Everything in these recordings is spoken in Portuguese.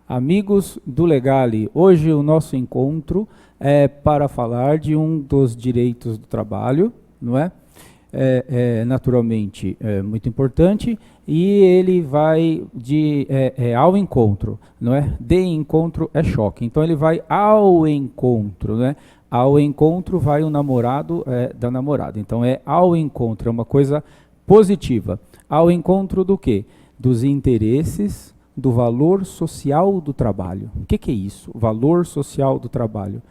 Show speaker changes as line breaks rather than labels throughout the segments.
Amigos do Legale, hoje o nosso encontro é para falar de um dos direitos do trabalho, não é? Naturalmente muito importante, e ele vai ao encontro, não é? De encontro é choque, então ele vai ao encontro, né? Ao encontro vai o namorado da namorada, então é ao encontro, é uma coisa positiva. Ao encontro do quê? Dos interesses, do valor social do trabalho. O que é isso? O valor social do trabalho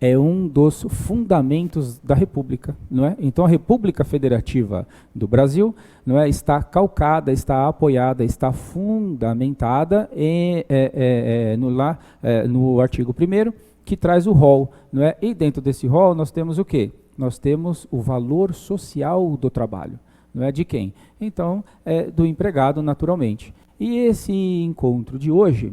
é um dos fundamentos da República, não é? Então a República Federativa do Brasil, não é, está calcada, está apoiada, está fundamentada no artigo 1º, que traz o rol, não é? E dentro desse rol nós temos o quê? Nós temos o valor social do trabalho, não é? De quem? Então, do empregado, naturalmente. E esse encontro de hoje,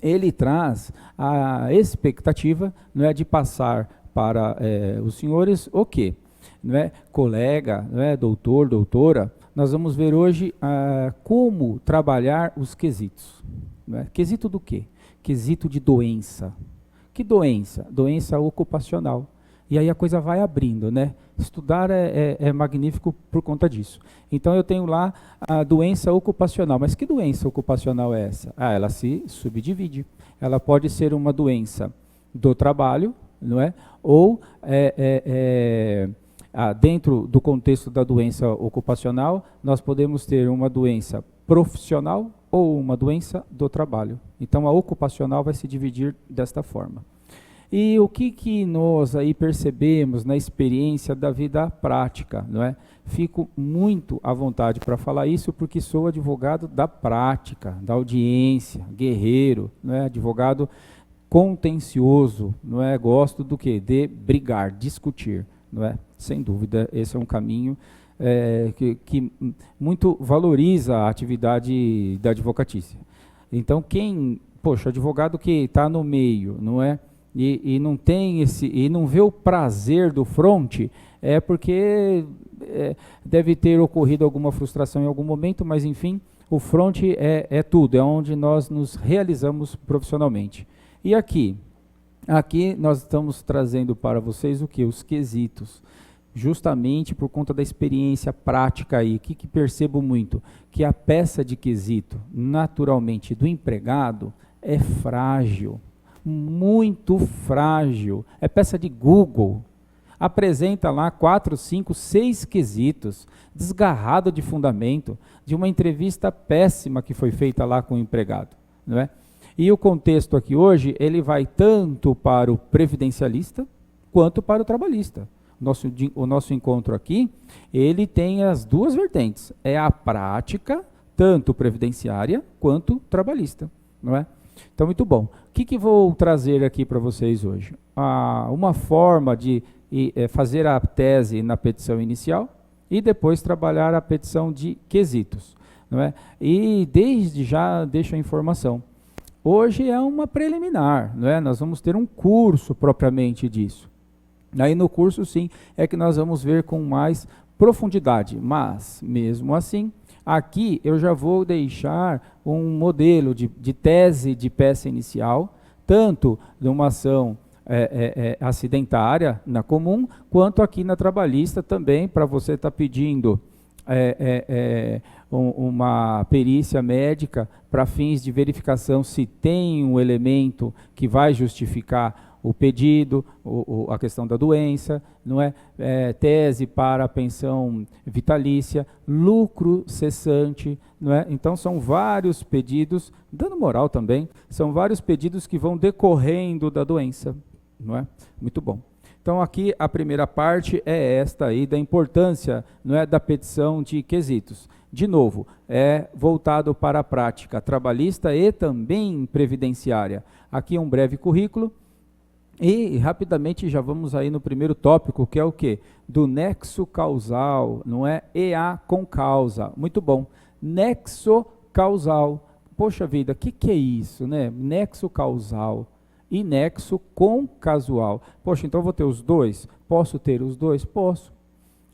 ele traz a expectativa, não é, de passar para os senhores o quê? Não é, colega, não é, doutor, doutora, nós vamos ver hoje como trabalhar os quesitos. Não é? Quesito do quê? Quesito de doença. Que doença? Doença ocupacional. E aí a coisa vai abrindo, né? Estudar é magnífico por conta disso. Então eu tenho lá a doença ocupacional. Mas que doença ocupacional é essa? Ela se subdivide. Ela pode ser uma doença do trabalho, não é? Ou dentro do contexto da doença ocupacional, nós podemos ter uma doença profissional ou uma doença do trabalho. Então a ocupacional vai se dividir desta forma. E o que nós aí percebemos na experiência da vida prática, não é? Fico muito à vontade para falar isso, porque sou advogado da prática, da audiência, guerreiro, não é? Advogado contencioso, não é? Gosto do quê? De brigar, discutir, não é? Sem dúvida, esse é um caminho que muito valoriza a atividade da advocatícia. Então, advogado que está no meio, não é? E não tem e não vê o prazer do fronte, é porque deve ter ocorrido alguma frustração em algum momento, mas enfim, o fronte é tudo, é onde nós nos realizamos profissionalmente. E aqui nós estamos trazendo para vocês o que? Os quesitos, justamente por conta da experiência prática aí. O que percebo muito? Que a peça de quesito, naturalmente, do empregado é frágil. Muito frágil, é peça de Google, apresenta lá 4, 5, 6 quesitos, desgarrado de fundamento, de uma entrevista péssima que foi feita lá com o empregado, não é? E o contexto aqui hoje, ele vai tanto para o previdencialista, quanto para o trabalhista. O nosso encontro aqui, ele tem as duas vertentes, é a prática, tanto previdenciária, quanto trabalhista, não é? Então, muito bom. O que vou trazer aqui para vocês hoje? Uma forma de fazer a tese na petição inicial e depois trabalhar a petição de quesitos, não é? E desde já deixo a informação. Hoje é uma preliminar, não é? Nós vamos ter um curso propriamente disso. Aí no curso, sim, é que nós vamos ver com mais profundidade, mas, mesmo assim, aqui eu já vou deixar um modelo de tese de peça inicial, tanto de uma ação acidentária na comum, quanto aqui na trabalhista também, para você estar pedindo uma perícia médica para fins de verificação se tem um elemento que vai justificar o pedido, a questão da doença, não é? Tese para a pensão vitalícia, lucro cessante, não é? Então são vários pedidos, dano moral também, são vários pedidos que vão decorrendo da doença, não é? Muito bom. Então aqui a primeira parte é esta aí da importância, não é, da petição de quesitos. De novo, é voltado para a prática trabalhista e também previdenciária. Aqui é um breve currículo. E rapidamente já vamos aí no primeiro tópico, que é o quê? Do nexo causal, não é? EA com causa. Muito bom. Nexo causal. Poxa vida, o que é isso, né? Nexo causal e nexo com casual. Poxa, então eu vou ter os dois? Posso ter os dois? Posso.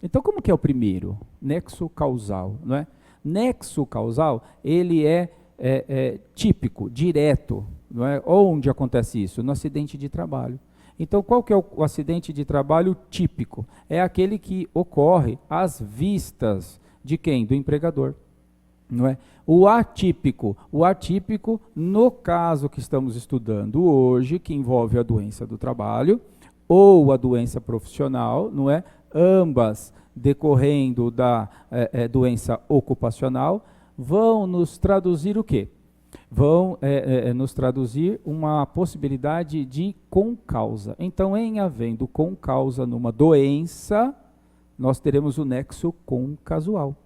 Então, como que é o primeiro? Nexo causal, não é? Nexo causal, ele é típico, direto, não é? Onde acontece isso? No acidente de trabalho. Então, qual que é o acidente de trabalho típico? É aquele que ocorre às vistas de quem? Do empregador. Não é? O atípico, no caso que estamos estudando hoje, que envolve a doença do trabalho ou a doença profissional, não é? Ambas decorrendo da doença ocupacional, vão nos traduzir o quê? Vão nos traduzir uma possibilidade de concausa. Então, em havendo concausa numa doença, nós teremos o nexo concasual.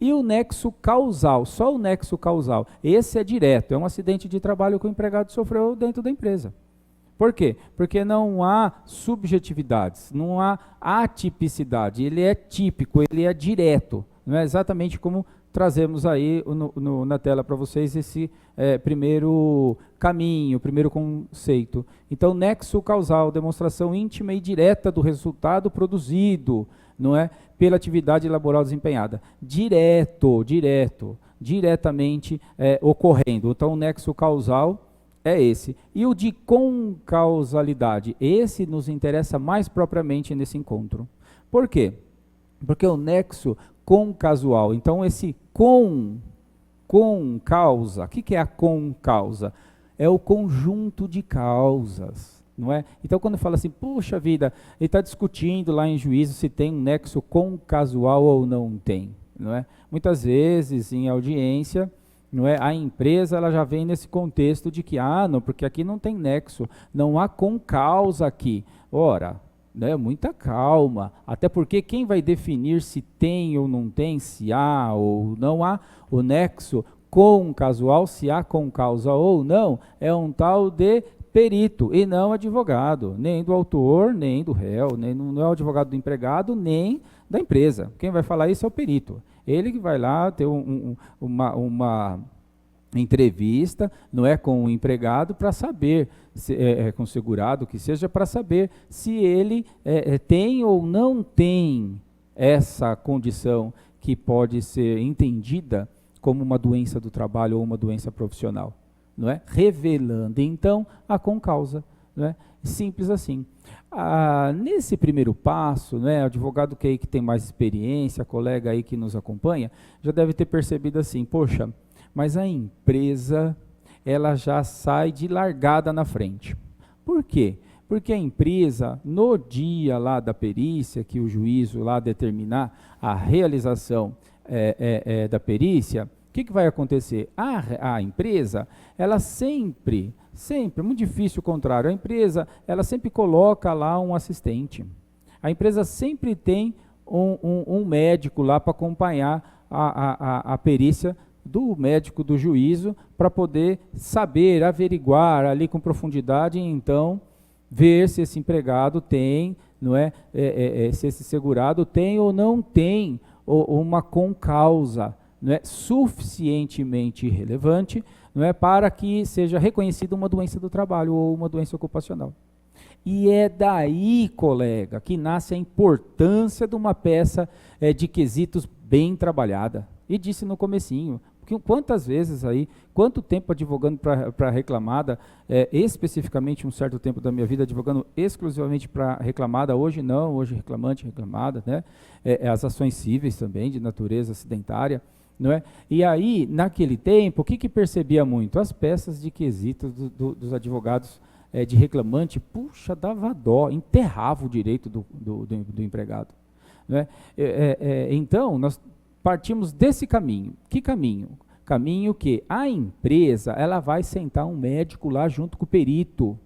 E o nexo causal, só o nexo causal, esse é direto, é um acidente de trabalho que o empregado sofreu dentro da empresa. Por quê? Porque não há subjetividades, não há atipicidade, ele é típico, ele é direto, não é exatamente como trazemos aí na tela para vocês esse primeiro caminho, primeiro conceito. Então, nexo causal, demonstração íntima e direta do resultado produzido, não é? Pela atividade laboral desempenhada. Diretamente ocorrendo. Então, o nexo causal é esse. E o de concausalidade, esse nos interessa mais propriamente nesse encontro. Por quê? Porque o nexo concasual, então esse causa, o que é a concausa? É o conjunto de causas, não é? Então quando fala assim, puxa vida, ele está discutindo lá em juízo se tem um nexo concasual ou não tem, não é? Muitas vezes em audiência, não é? A empresa ela já vem nesse contexto de que, não, porque aqui não tem nexo, não há concausa aqui. Ora, né, muita calma, até porque quem vai definir se tem ou não tem, se há ou não há, o nexo concasual, se há concausa ou não, é um tal de perito e não advogado, nem do autor, nem do réu, não é o advogado do empregado, nem da empresa. Quem vai falar isso é o perito. Ele que vai lá ter uma entrevista, não é, com o empregado para saber, com o segurado que seja, para saber se ele tem ou não tem essa condição que pode ser entendida como uma doença do trabalho ou uma doença profissional, não é? Revelando então a concausa, não é? Simples assim. Nesse primeiro passo, né, o advogado que tem mais experiência, colega aí que nos acompanha, já deve ter percebido assim, poxa, mas a empresa, ela já sai de largada na frente. Por quê? Porque a empresa, no dia lá da perícia, que o juízo lá determinar a realização da perícia, o que vai acontecer? A empresa, ela sempre, é muito difícil o contrário, a empresa, ela sempre coloca lá um assistente. A empresa sempre tem um médico lá para acompanhar a perícia do médico do juízo, para poder saber, averiguar ali com profundidade, e então ver se esse empregado tem, não é, se esse segurado tem ou não tem uma concausa, não é, suficientemente relevante, não é, para que seja reconhecida uma doença do trabalho ou uma doença ocupacional. E é daí, colega, que nasce a importância de uma peça de quesitos bem trabalhada. E disse no comecinho, quantas vezes aí, quanto tempo advogando para reclamada, especificamente um certo tempo da minha vida advogando exclusivamente para reclamada, hoje não, hoje reclamante, reclamada, né? As ações cíveis também, de natureza acidentária, não é? E aí, naquele tempo, o que percebia muito? As peças de quesitos dos advogados de reclamante, puxa, dava dó, enterrava o direito do empregado. Não é? Então, nós partimos desse caminho. Que caminho? Caminho que a empresa, ela vai sentar um médico lá junto com o perito,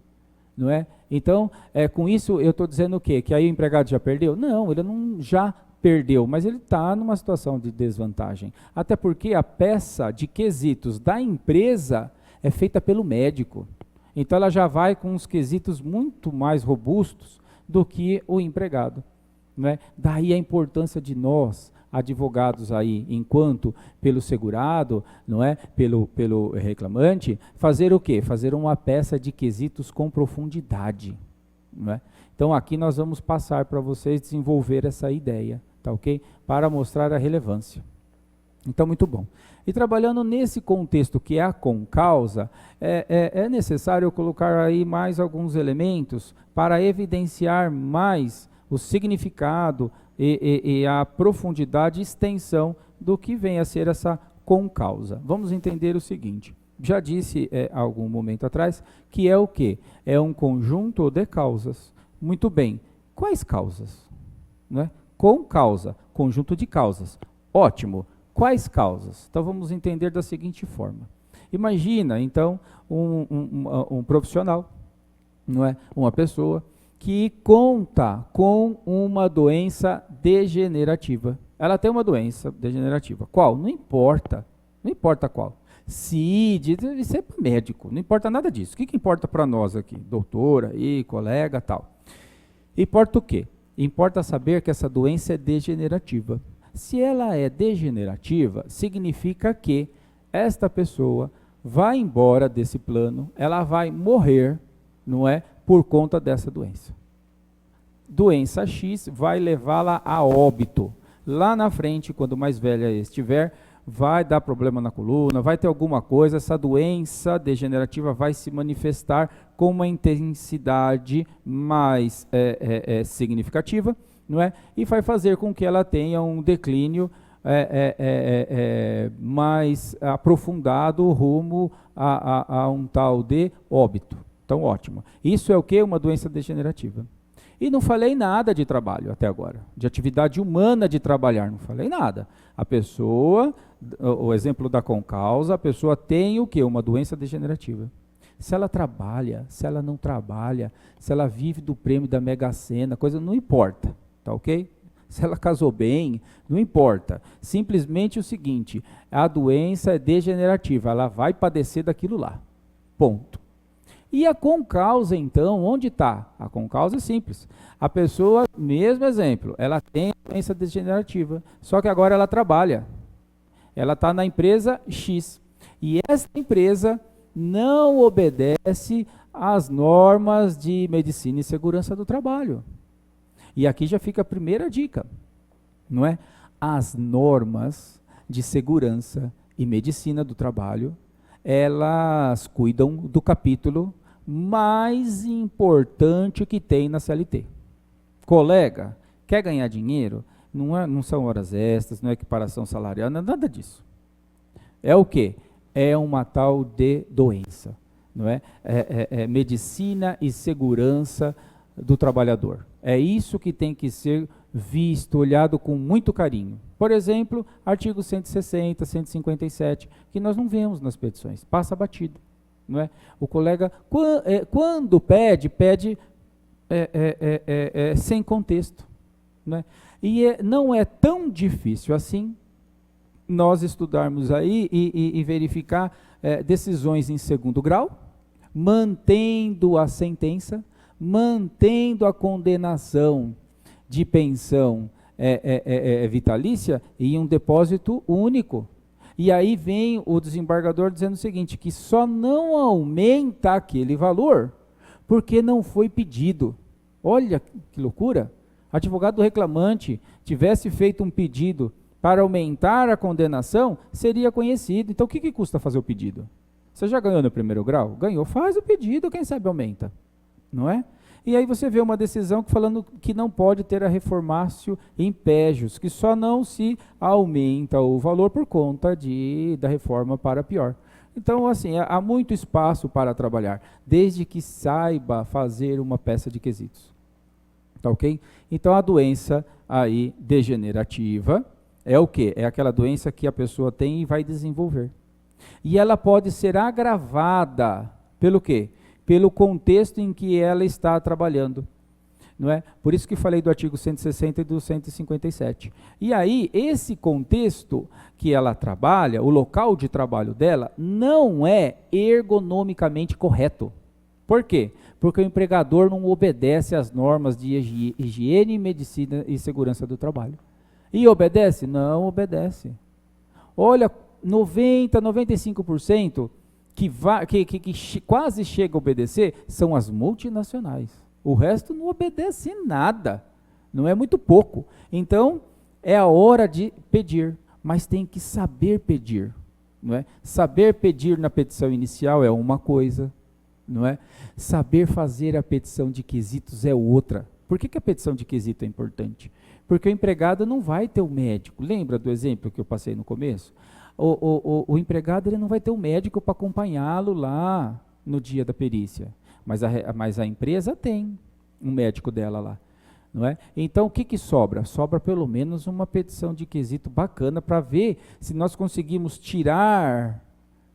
não é? Então, com isso eu estou dizendo o quê? Que aí o empregado já perdeu? Não, ele não já perdeu, mas ele está numa situação de desvantagem. Até porque a peça de quesitos da empresa é feita pelo médico. Então ela já vai com uns quesitos muito mais robustos do que o empregado, não é? Daí a importância de nós, advogados aí, enquanto pelo segurado, não é, pelo reclamante, fazer o quê? Fazer uma peça de quesitos com profundidade, não é? Então aqui nós vamos passar para vocês desenvolver essa ideia, tá ok? Para mostrar a relevância. Então, muito bom. E trabalhando nesse contexto que é a concausa, é necessário colocar aí mais alguns elementos para evidenciar mais o significado e a profundidade e extensão do que vem a ser essa concausa. Vamos entender o seguinte. Já disse há algum momento atrás que é o quê? É um conjunto de causas. Muito bem. Quais causas? Não é? Concausa, conjunto de causas. Ótimo. Quais causas? Então vamos entender da seguinte forma. Imagina, então, um profissional, não é? Uma pessoa que conta com uma doença degenerativa. Ela tem uma doença degenerativa. Qual? Não importa. Não importa qual. CID, isso é para médico, não importa nada disso. O que importa para nós aqui? Doutora, aí, colega, tal. Importa o quê? Importa saber que essa doença é degenerativa. Se ela é degenerativa, significa que esta pessoa vai embora desse plano, ela vai morrer, não é? Por conta dessa doença. Doença X vai levá-la a óbito. Lá na frente, quando mais velha estiver, vai dar problema na coluna, vai ter alguma coisa, essa doença degenerativa vai se manifestar com uma intensidade mais significativa, não é? E vai fazer com que ela tenha um declínio mais aprofundado rumo a um tal de óbito. Então, ótimo. Isso é o que? Uma doença degenerativa. E não falei nada de trabalho até agora, de atividade humana de trabalhar, não falei nada. A pessoa, o exemplo da concausa, a pessoa tem o quê? Uma doença degenerativa. Se ela trabalha, se ela não trabalha, se ela vive do prêmio da Mega Sena, coisa não importa, tá ok? Se ela casou bem, não importa. Simplesmente o seguinte, a doença é degenerativa, ela vai padecer daquilo lá, ponto. E a concausa, então, onde está? A concausa é simples. A pessoa, mesmo exemplo, ela tem doença degenerativa, só que agora ela trabalha. Ela está na empresa X. E essa empresa não obedece às normas de medicina e segurança do trabalho. E aqui já fica a primeira dica, não é? As normas de segurança e medicina do trabalho, elas cuidam do capítulo mais importante que tem na CLT. Colega, quer ganhar dinheiro? Não são horas extras, não é equiparação salarial, não é nada disso. É o quê? É uma tal de doença, não é? É medicina e segurança do trabalhador. É isso que tem que ser visto, olhado com muito carinho. Por exemplo, artigo 160, 157, que nós não vemos nas petições, passa batido. Não é? O colega, quando pede sem contexto. Não é? E não é tão difícil assim nós estudarmos aí e verificar decisões em segundo grau, mantendo a sentença, mantendo a condenação de pensão vitalícia em um depósito único. E aí vem o desembargador dizendo o seguinte, que só não aumenta aquele valor porque não foi pedido. Olha que loucura! Advogado reclamante tivesse feito um pedido para aumentar a condenação, seria conhecido. Então o que custa fazer o pedido? Você já ganhou no primeiro grau? Ganhou, faz o pedido, quem sabe aumenta. Não é? E aí você vê uma decisão falando que não pode ter a reformácio impégios, que só não se aumenta o valor por conta da reforma para pior. Então, assim, há muito espaço para trabalhar, desde que saiba fazer uma peça de quesitos. Tá ok? Então, a doença aí degenerativa é o quê? É aquela doença que a pessoa tem e vai desenvolver. E ela pode ser agravada pelo quê? Pelo contexto em que ela está trabalhando, não é? Por isso que falei do artigo 160 e do 157. E aí, esse contexto que ela trabalha, o local de trabalho dela, não é ergonomicamente correto. Por quê? Porque o empregador não obedece às normas de higiene, medicina e segurança do trabalho. E obedece? Não obedece. Olha, 90, 95%, que quase chega a obedecer são as multinacionais. O resto não obedece nada, não é muito pouco. Então, é a hora de pedir, mas tem que saber pedir, não é? Saber pedir na petição inicial é uma coisa, não é? Saber fazer a petição de quesitos é outra. Por que a petição de quesito é importante? Porque o empregado não vai ter o médico. Lembra do exemplo que eu passei no começo? O empregado ele não vai ter um médico para acompanhá-lo lá no dia da perícia, mas a empresa tem um médico dela lá, não é? Então o que sobra? Sobra pelo menos uma petição de quesito bacana para ver se nós conseguimos tirar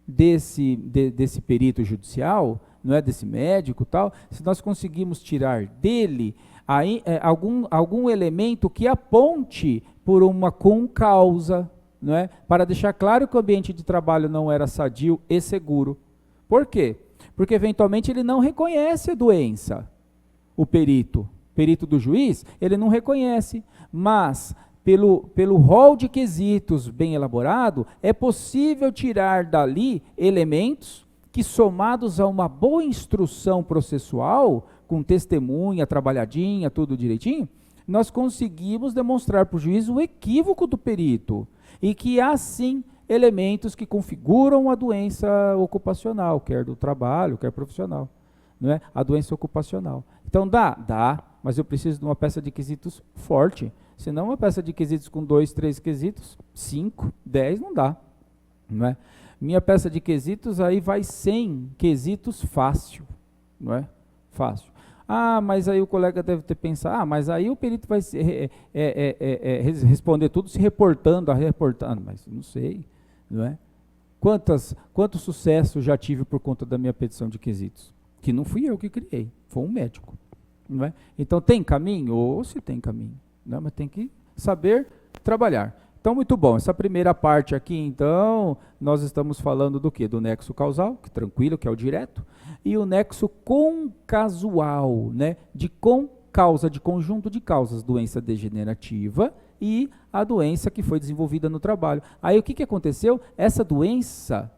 desse perito judicial, não é, desse médico tal, se nós conseguimos tirar dele algum elemento que aponte por uma concausa, não é? Para deixar claro que o ambiente de trabalho não era sadio e seguro. Por quê? Porque eventualmente ele não reconhece a doença, o perito do juiz, ele não reconhece, mas pelo rol de quesitos bem elaborado, é possível tirar dali elementos que, somados a uma boa instrução processual, com testemunha, trabalhadinha, tudo direitinho, nós conseguimos demonstrar para o juiz o equívoco do perito, e que há sim elementos que configuram a doença ocupacional, quer do trabalho, quer profissional, não é? A doença ocupacional. Então dá, mas eu preciso de uma peça de quesitos forte, senão uma peça de quesitos com 2, 3 quesitos, 5, 10 não dá, não é? Minha peça de quesitos aí vai 100 quesitos fácil, não é? Fácil. Ah, mas aí o colega deve ter pensado, mas aí o perito vai responder tudo se reportando, mas não sei, não é? Quanto sucesso já tive por conta da minha petição de quesitos? Que não fui eu que criei, foi um médico, não é? Então tem caminho? Ou se tem caminho, não é? Mas tem que saber trabalhar. Então, muito bom, essa primeira parte aqui, então, nós estamos falando do quê? Do nexo causal, que tranquilo, que é o direto, e o nexo concasual, né? De concausa, de conjunto de causas, doença degenerativa e a doença que foi desenvolvida no trabalho. Aí o que aconteceu? Essa doença,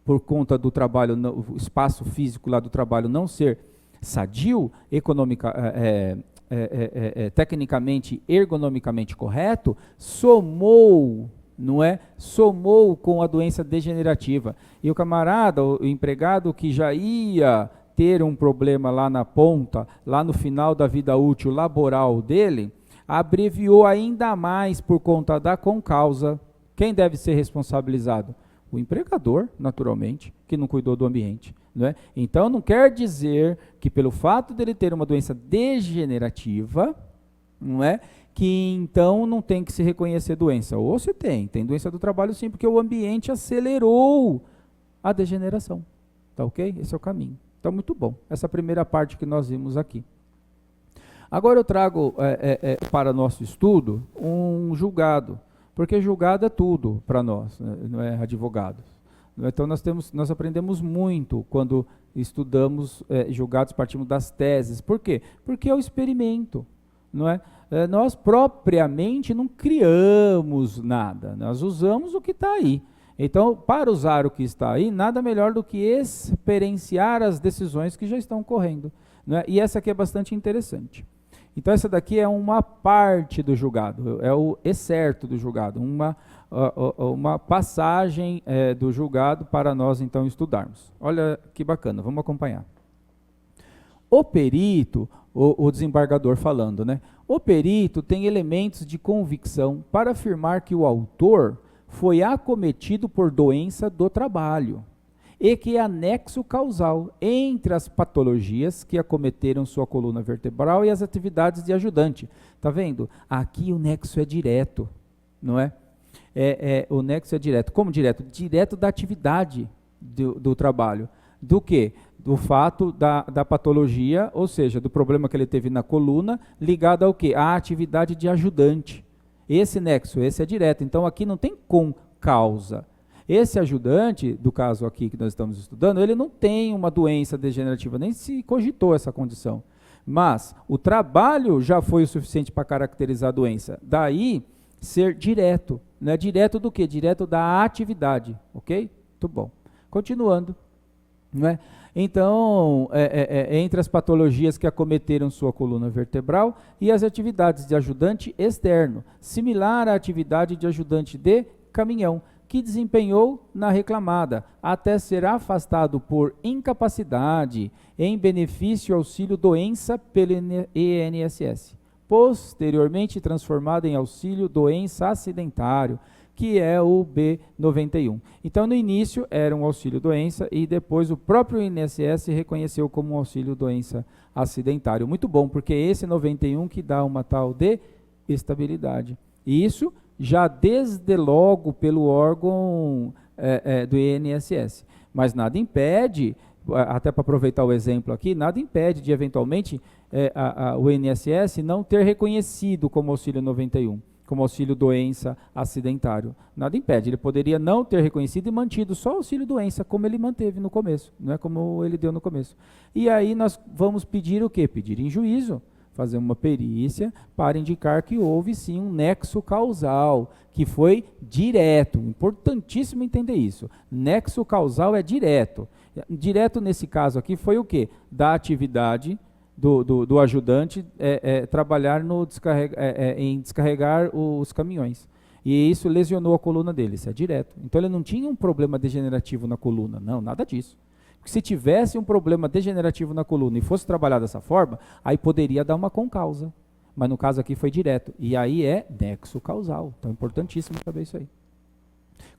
por conta do trabalho, o espaço físico lá do trabalho não ser sadio, tecnicamente, ergonomicamente correto, somou com a doença degenerativa. E o camarada, o empregado que já ia ter um problema lá na ponta, lá no final da vida útil laboral dele, abreviou ainda mais por conta da concausa. Quem deve ser responsabilizado? O empregador, naturalmente, que não cuidou do ambiente. Não é? Então, não quer dizer que pelo fato dele ter uma doença degenerativa, não é, que então não tem que se reconhecer doença. Ou se tem doença do trabalho sim, porque o ambiente acelerou a degeneração. Tá ok? Esse é o caminho. Então, muito bom. Essa primeira parte que nós vimos aqui. Agora eu trago para nosso estudo um julgado, porque julgado é tudo para nós, né? Não é advogados. Então nós aprendemos muito quando estudamos julgados, partimos das teses. Por quê? Porque é o experimento, não é? Nós propriamente não criamos nada, nós usamos o que está aí. Então, para usar o que está aí, nada melhor do que experienciar as decisões que já estão correndo, não é? E essa aqui é bastante interessante. Então essa daqui é uma parte do julgado, é o excerto do julgado, uma passagem do julgado para nós então estudarmos. Olha que bacana, vamos acompanhar. O perito, o desembargador falando, né? O perito tem elementos de convicção para afirmar que o autor foi acometido por doença do trabalho e que há nexo causal entre as patologias que acometeram sua coluna vertebral e as atividades de ajudante. Tá vendo? Aqui o nexo é direto, não é? O nexo é direto. Como direto? Direto da atividade do trabalho. Do quê? Do fato da patologia, ou seja, do problema que ele teve na coluna, ligado ao quê? À atividade de ajudante. Esse nexo, esse é direto. Então aqui não tem com causa. Esse ajudante, do caso aqui que nós estamos estudando, ele não tem uma doença degenerativa, nem se cogitou essa condição. Mas o trabalho já foi o suficiente para caracterizar a doença. Daí, ser direto. Não é direto do quê? Direto da atividade. Ok? Muito bom. Continuando. Não é? Então, entre as patologias que acometeram sua coluna vertebral e as atividades de ajudante externo, similar à atividade de ajudante de caminhão, que desempenhou na reclamada, até ser afastado por incapacidade em benefício auxílio-doença pelo INSS, posteriormente transformado em auxílio-doença acidentário, que é o B91. Então, no início era um auxílio-doença e depois o próprio INSS reconheceu como um auxílio-doença acidentário. Muito bom, porque é esse 91 que dá uma tal de estabilidade. E isso já desde logo pelo órgão do INSS. Mas nada impede, até para aproveitar o exemplo aqui, nada impede de eventualmente o INSS não ter reconhecido como auxílio 91. Como auxílio-doença acidentário. Nada impede, ele poderia não ter reconhecido e mantido só o auxílio-doença, como ele manteve no começo, não é como ele deu no começo. E aí nós vamos pedir o quê? Pedir em juízo, fazer uma perícia para indicar que houve sim um nexo causal, que foi direto, importantíssimo entender isso. Nexo causal é direto. Direto nesse caso aqui foi o quê? Da atividade do ajudante trabalhar em descarregar os caminhões. E isso lesionou a coluna dele, isso é direto. Então ele não tinha um problema degenerativo na coluna, não, nada disso. Porque se tivesse um problema degenerativo na coluna e fosse trabalhar dessa forma, aí poderia dar uma concausa. Mas no caso aqui foi direto. E aí é nexo causal. Então é importantíssimo saber isso aí.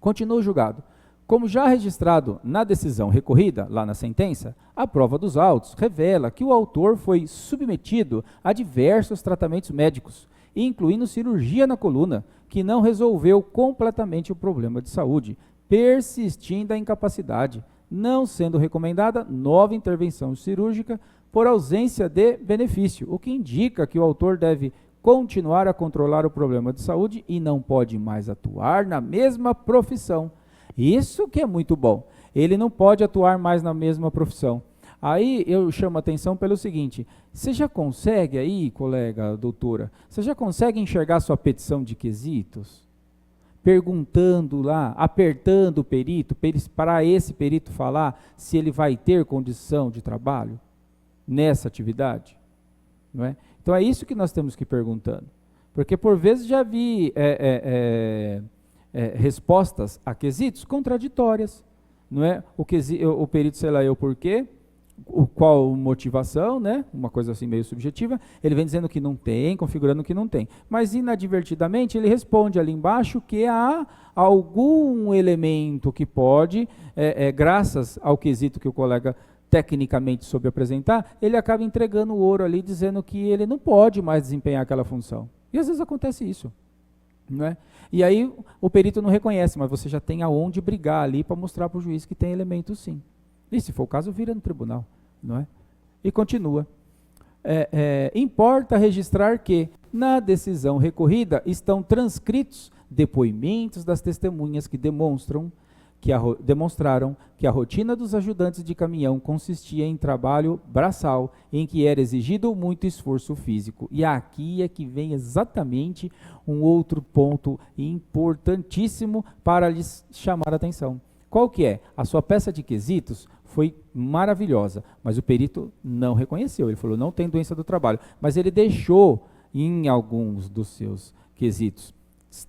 Continua o julgado. Como já registrado na decisão recorrida, lá na sentença, a prova dos autos revela que o autor foi submetido a diversos tratamentos médicos, incluindo cirurgia na coluna, que não resolveu completamente o problema de saúde, persistindo a incapacidade, não sendo recomendada nova intervenção cirúrgica por ausência de benefício, o que indica que o autor deve continuar a controlar o problema de saúde e não pode mais atuar na mesma profissão. Isso que é muito bom. Ele não pode atuar mais na mesma profissão. Aí eu chamo a atenção pelo seguinte, você já consegue aí, colega, doutora, você já consegue enxergar sua petição de quesitos? Perguntando lá, apertando o perito, para esse perito falar se ele vai ter condição de trabalho nessa atividade? Não é? Então é isso que nós temos que ir perguntando. Porque por vezes já vi respostas a quesitos contraditórias, não é? O perito, sei lá eu por quê, qual motivação, né? Uma coisa assim meio subjetiva, ele vem dizendo que não tem, configurando que não tem, mas inadvertidamente ele responde ali embaixo que há algum elemento que pode, graças ao quesito que o colega tecnicamente soube apresentar, ele acaba entregando o ouro ali, dizendo que ele não pode mais desempenhar aquela função, e às vezes acontece isso. Não é? E aí o perito não reconhece, mas você já tem aonde brigar ali para mostrar para o juiz que tem elementos sim. E se for o caso, vira no tribunal. Não é? E continua. Importa registrar que, na decisão recorrida, estão transcritos depoimentos das testemunhas que demonstraram que a rotina dos ajudantes de caminhão consistia em trabalho braçal, em que era exigido muito esforço físico. E aqui é que vem exatamente um outro ponto importantíssimo para lhes chamar a atenção. Qual que é? A sua peça de quesitos foi maravilhosa, mas o perito não reconheceu. Ele falou, não tem doença do trabalho. Mas ele deixou, em alguns dos seus quesitos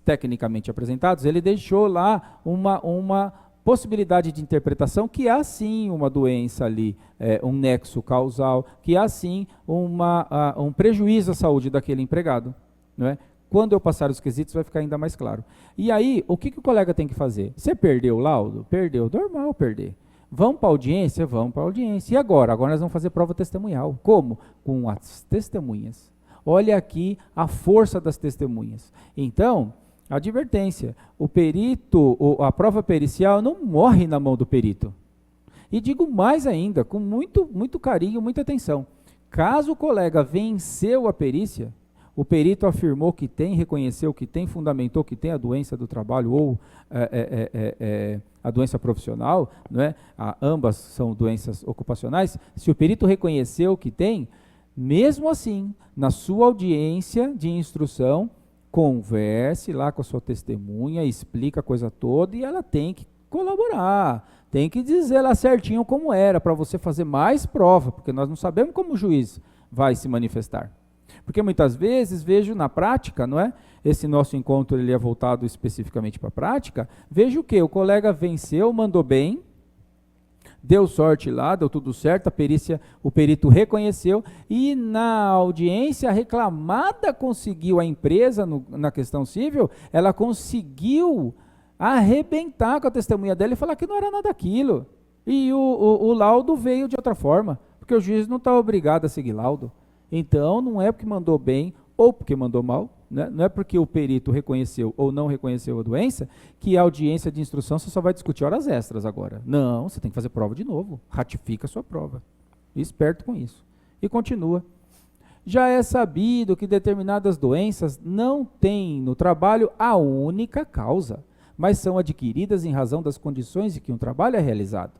tecnicamente apresentados, ele deixou lá uma possibilidade de interpretação que há sim uma doença ali, um nexo causal, que há sim um prejuízo à saúde daquele empregado. Não é? Quando eu passar os quesitos vai ficar ainda mais claro. E aí, o que o colega tem que fazer? Você perdeu o laudo? Perdeu, normal perder. Vamos para a audiência? Vamos para a audiência. E agora? Agora nós vamos fazer prova testemunhal. Como? Com as testemunhas. Olha aqui a força das testemunhas. Então, advertência, o perito, a prova pericial não morre na mão do perito. E digo mais ainda, com muito carinho, muita atenção. Caso o colega venceu a perícia, o perito afirmou que tem, reconheceu que tem, fundamentou que tem a doença do trabalho ou a doença profissional, não é? Ambas são doenças ocupacionais. Se o perito reconheceu que tem, mesmo assim, na sua audiência de instrução, converse lá com a sua testemunha, explica a coisa toda e ela tem que colaborar, tem que dizer lá certinho como era, para você fazer mais prova, porque nós não sabemos como o juiz vai se manifestar. Porque muitas vezes vejo na prática, não é? Esse nosso encontro ele é voltado especificamente para a prática, vejo o quê? O colega venceu, mandou bem, deu sorte lá, deu tudo certo, a perícia, o perito reconheceu, e na audiência a reclamada conseguiu, a empresa, na questão civil, ela conseguiu arrebentar com a testemunha dela e falar que não era nada aquilo. E o laudo veio de outra forma, porque o juiz não está obrigado a seguir laudo. Então, não é porque mandou bem ou porque mandou mal, né? Não é porque o perito reconheceu ou não reconheceu a doença, que a audiência de instrução você só vai discutir horas extras agora. Não, você tem que fazer prova de novo, ratifica a sua prova. Esperto com isso. E continua. Já é sabido que determinadas doenças não têm no trabalho a única causa, mas são adquiridas em razão das condições em que um trabalho é realizado,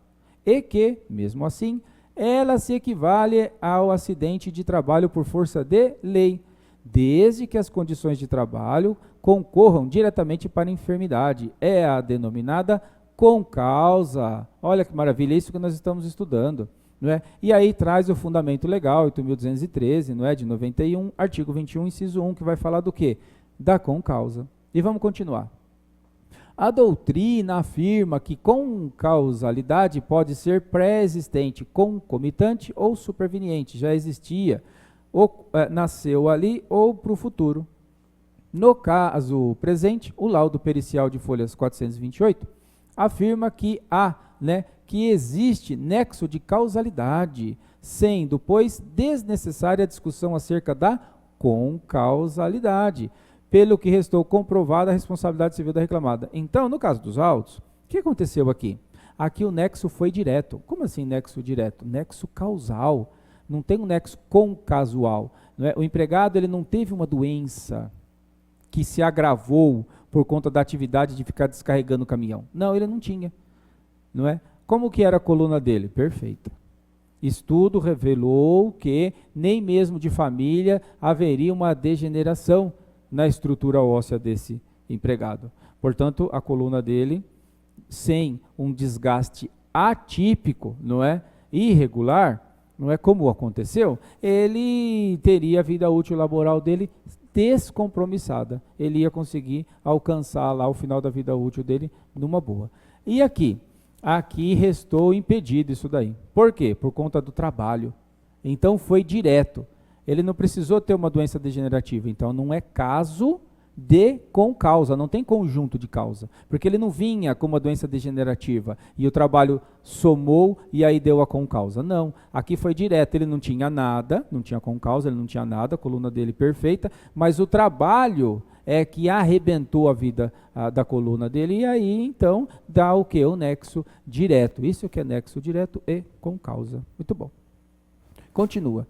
e que, mesmo assim, ela se equivale ao acidente de trabalho por força de lei, desde que as condições de trabalho concorram diretamente para a enfermidade. É a denominada concausa. Olha que maravilha, é isso que nós estamos estudando. Não é? E aí traz o fundamento legal, 8.213, não é? De 91, artigo 21, inciso 1, que vai falar do quê? Da concausa. E vamos continuar. A doutrina afirma que concausalidade pode ser pré-existente, concomitante ou superveniente, já existia, ou nasceu ali ou para o futuro. No caso presente, o laudo pericial de folhas 428 afirma que que existe nexo de causalidade, sendo, pois, desnecessária a discussão acerca da concausalidade, pelo que restou comprovada a responsabilidade civil da reclamada. Então, no caso dos autos, o que aconteceu aqui? Aqui o nexo foi direto. Como assim nexo direto? Nexo causal. Não tem um nexo concasual. Não é? O empregado ele não teve uma doença que se agravou por conta da atividade de ficar descarregando o caminhão. Não, ele não tinha. Não é? Como que era a coluna dele? Perfeita. Estudo revelou que nem mesmo de família haveria uma degeneração na estrutura óssea desse empregado. Portanto, a coluna dele, sem um desgaste atípico, não é, irregular, não é como aconteceu, ele teria a vida útil laboral dele descompromissada. Ele ia conseguir alcançar lá o final da vida útil dele numa boa. E aqui? Aqui restou impedido isso daí. Por quê? Por conta do trabalho. Então foi direto. Ele não precisou ter uma doença degenerativa, então não é caso de com causa, não tem conjunto de causa, porque ele não vinha com uma doença degenerativa e o trabalho somou e aí deu a com causa. Não, aqui foi direto, ele não tinha nada, não tinha com causa, ele não tinha nada, a coluna dele perfeita, mas o trabalho é que arrebentou a vida da coluna dele e aí então dá o que? O nexo direto. Isso que é nexo direto e com causa. Muito bom. Continua.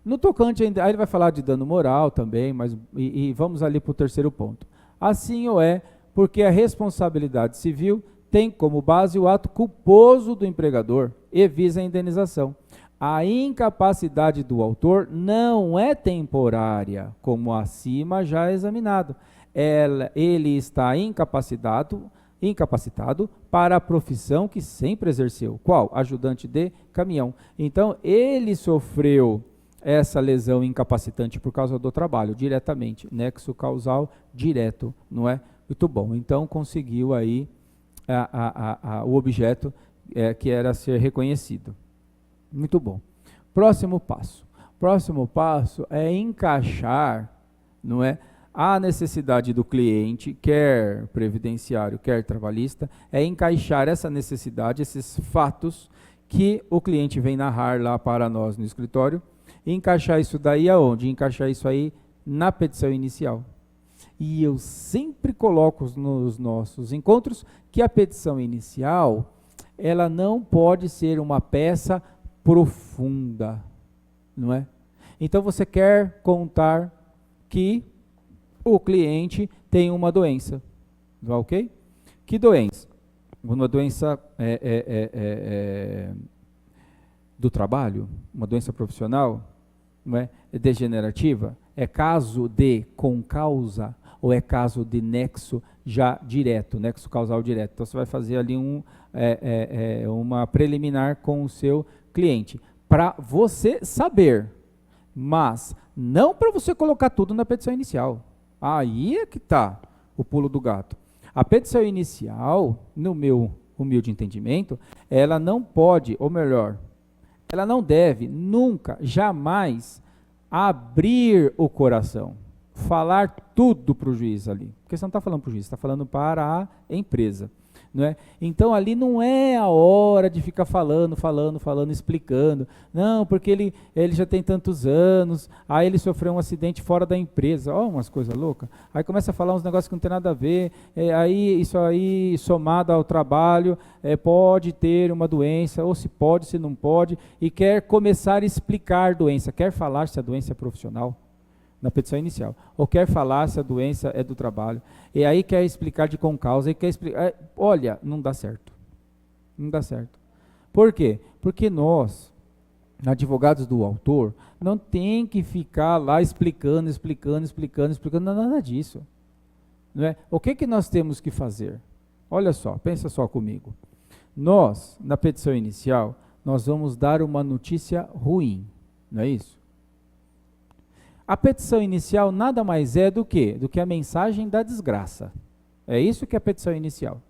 No tocante, aí ele vai falar de dano moral também, mas e vamos ali para o terceiro ponto. Assim o é, porque a responsabilidade civil tem como base o ato culposo do empregador e visa a indenização. A incapacidade do autor não é temporária, como acima já examinado. Ele está incapacitado para a profissão que sempre exerceu. Qual? Ajudante de caminhão. Então, ele sofreu essa lesão incapacitante por causa do trabalho, diretamente, nexo causal direto, não é? Muito bom, então conseguiu aí o objeto que era ser reconhecido. Muito bom. Próximo passo. Próximo passo é encaixar, não é? A necessidade do cliente, quer previdenciário, quer trabalhista, é encaixar essa necessidade, esses fatos que o cliente vem narrar lá para nós no escritório, e encaixar isso daí aonde? Encaixar isso aí na petição inicial. E eu sempre coloco nos nossos encontros que a petição inicial, ela não pode ser uma peça profunda, não é? Então você quer contar que o cliente tem uma doença, ok? Que doença? Uma doença do trabalho, uma doença profissional, não é? Degenerativa, é caso de concausa ou é caso de nexo já direto, nexo causal direto. Então você vai fazer ali uma preliminar com o seu cliente, para você saber, mas não para você colocar tudo na petição inicial. Aí é que está o pulo do gato. A petição inicial, no meu humilde entendimento, ela não pode, ou melhor, ela não deve nunca, jamais abrir o coração, falar tudo para o juiz ali, porque você não está falando para o juiz, você está falando para a empresa, não é? Então ali não é a hora de ficar falando, explicando, não, porque ele já tem tantos anos, aí ele sofreu um acidente fora da empresa, ó, umas coisas loucas, aí começa a falar uns negócios que não tem nada a ver, aí isso aí somado ao trabalho, pode ter uma doença, ou se pode, se não pode, e quer começar a explicar doença, quer falar se a doença é profissional, na petição inicial, ou quer falar se a doença é do trabalho, e aí quer explicar de com causa, e quer explicar, olha, não dá certo, não dá certo. Por quê? Porque nós, advogados do autor, não tem que ficar lá explicando, não, nada disso, não é? O que nós temos que fazer? Olha só, pensa só comigo, nós, na petição inicial, nós vamos dar uma notícia ruim, não é isso? A petição inicial nada mais é do que a mensagem da desgraça. É isso que é a petição inicial.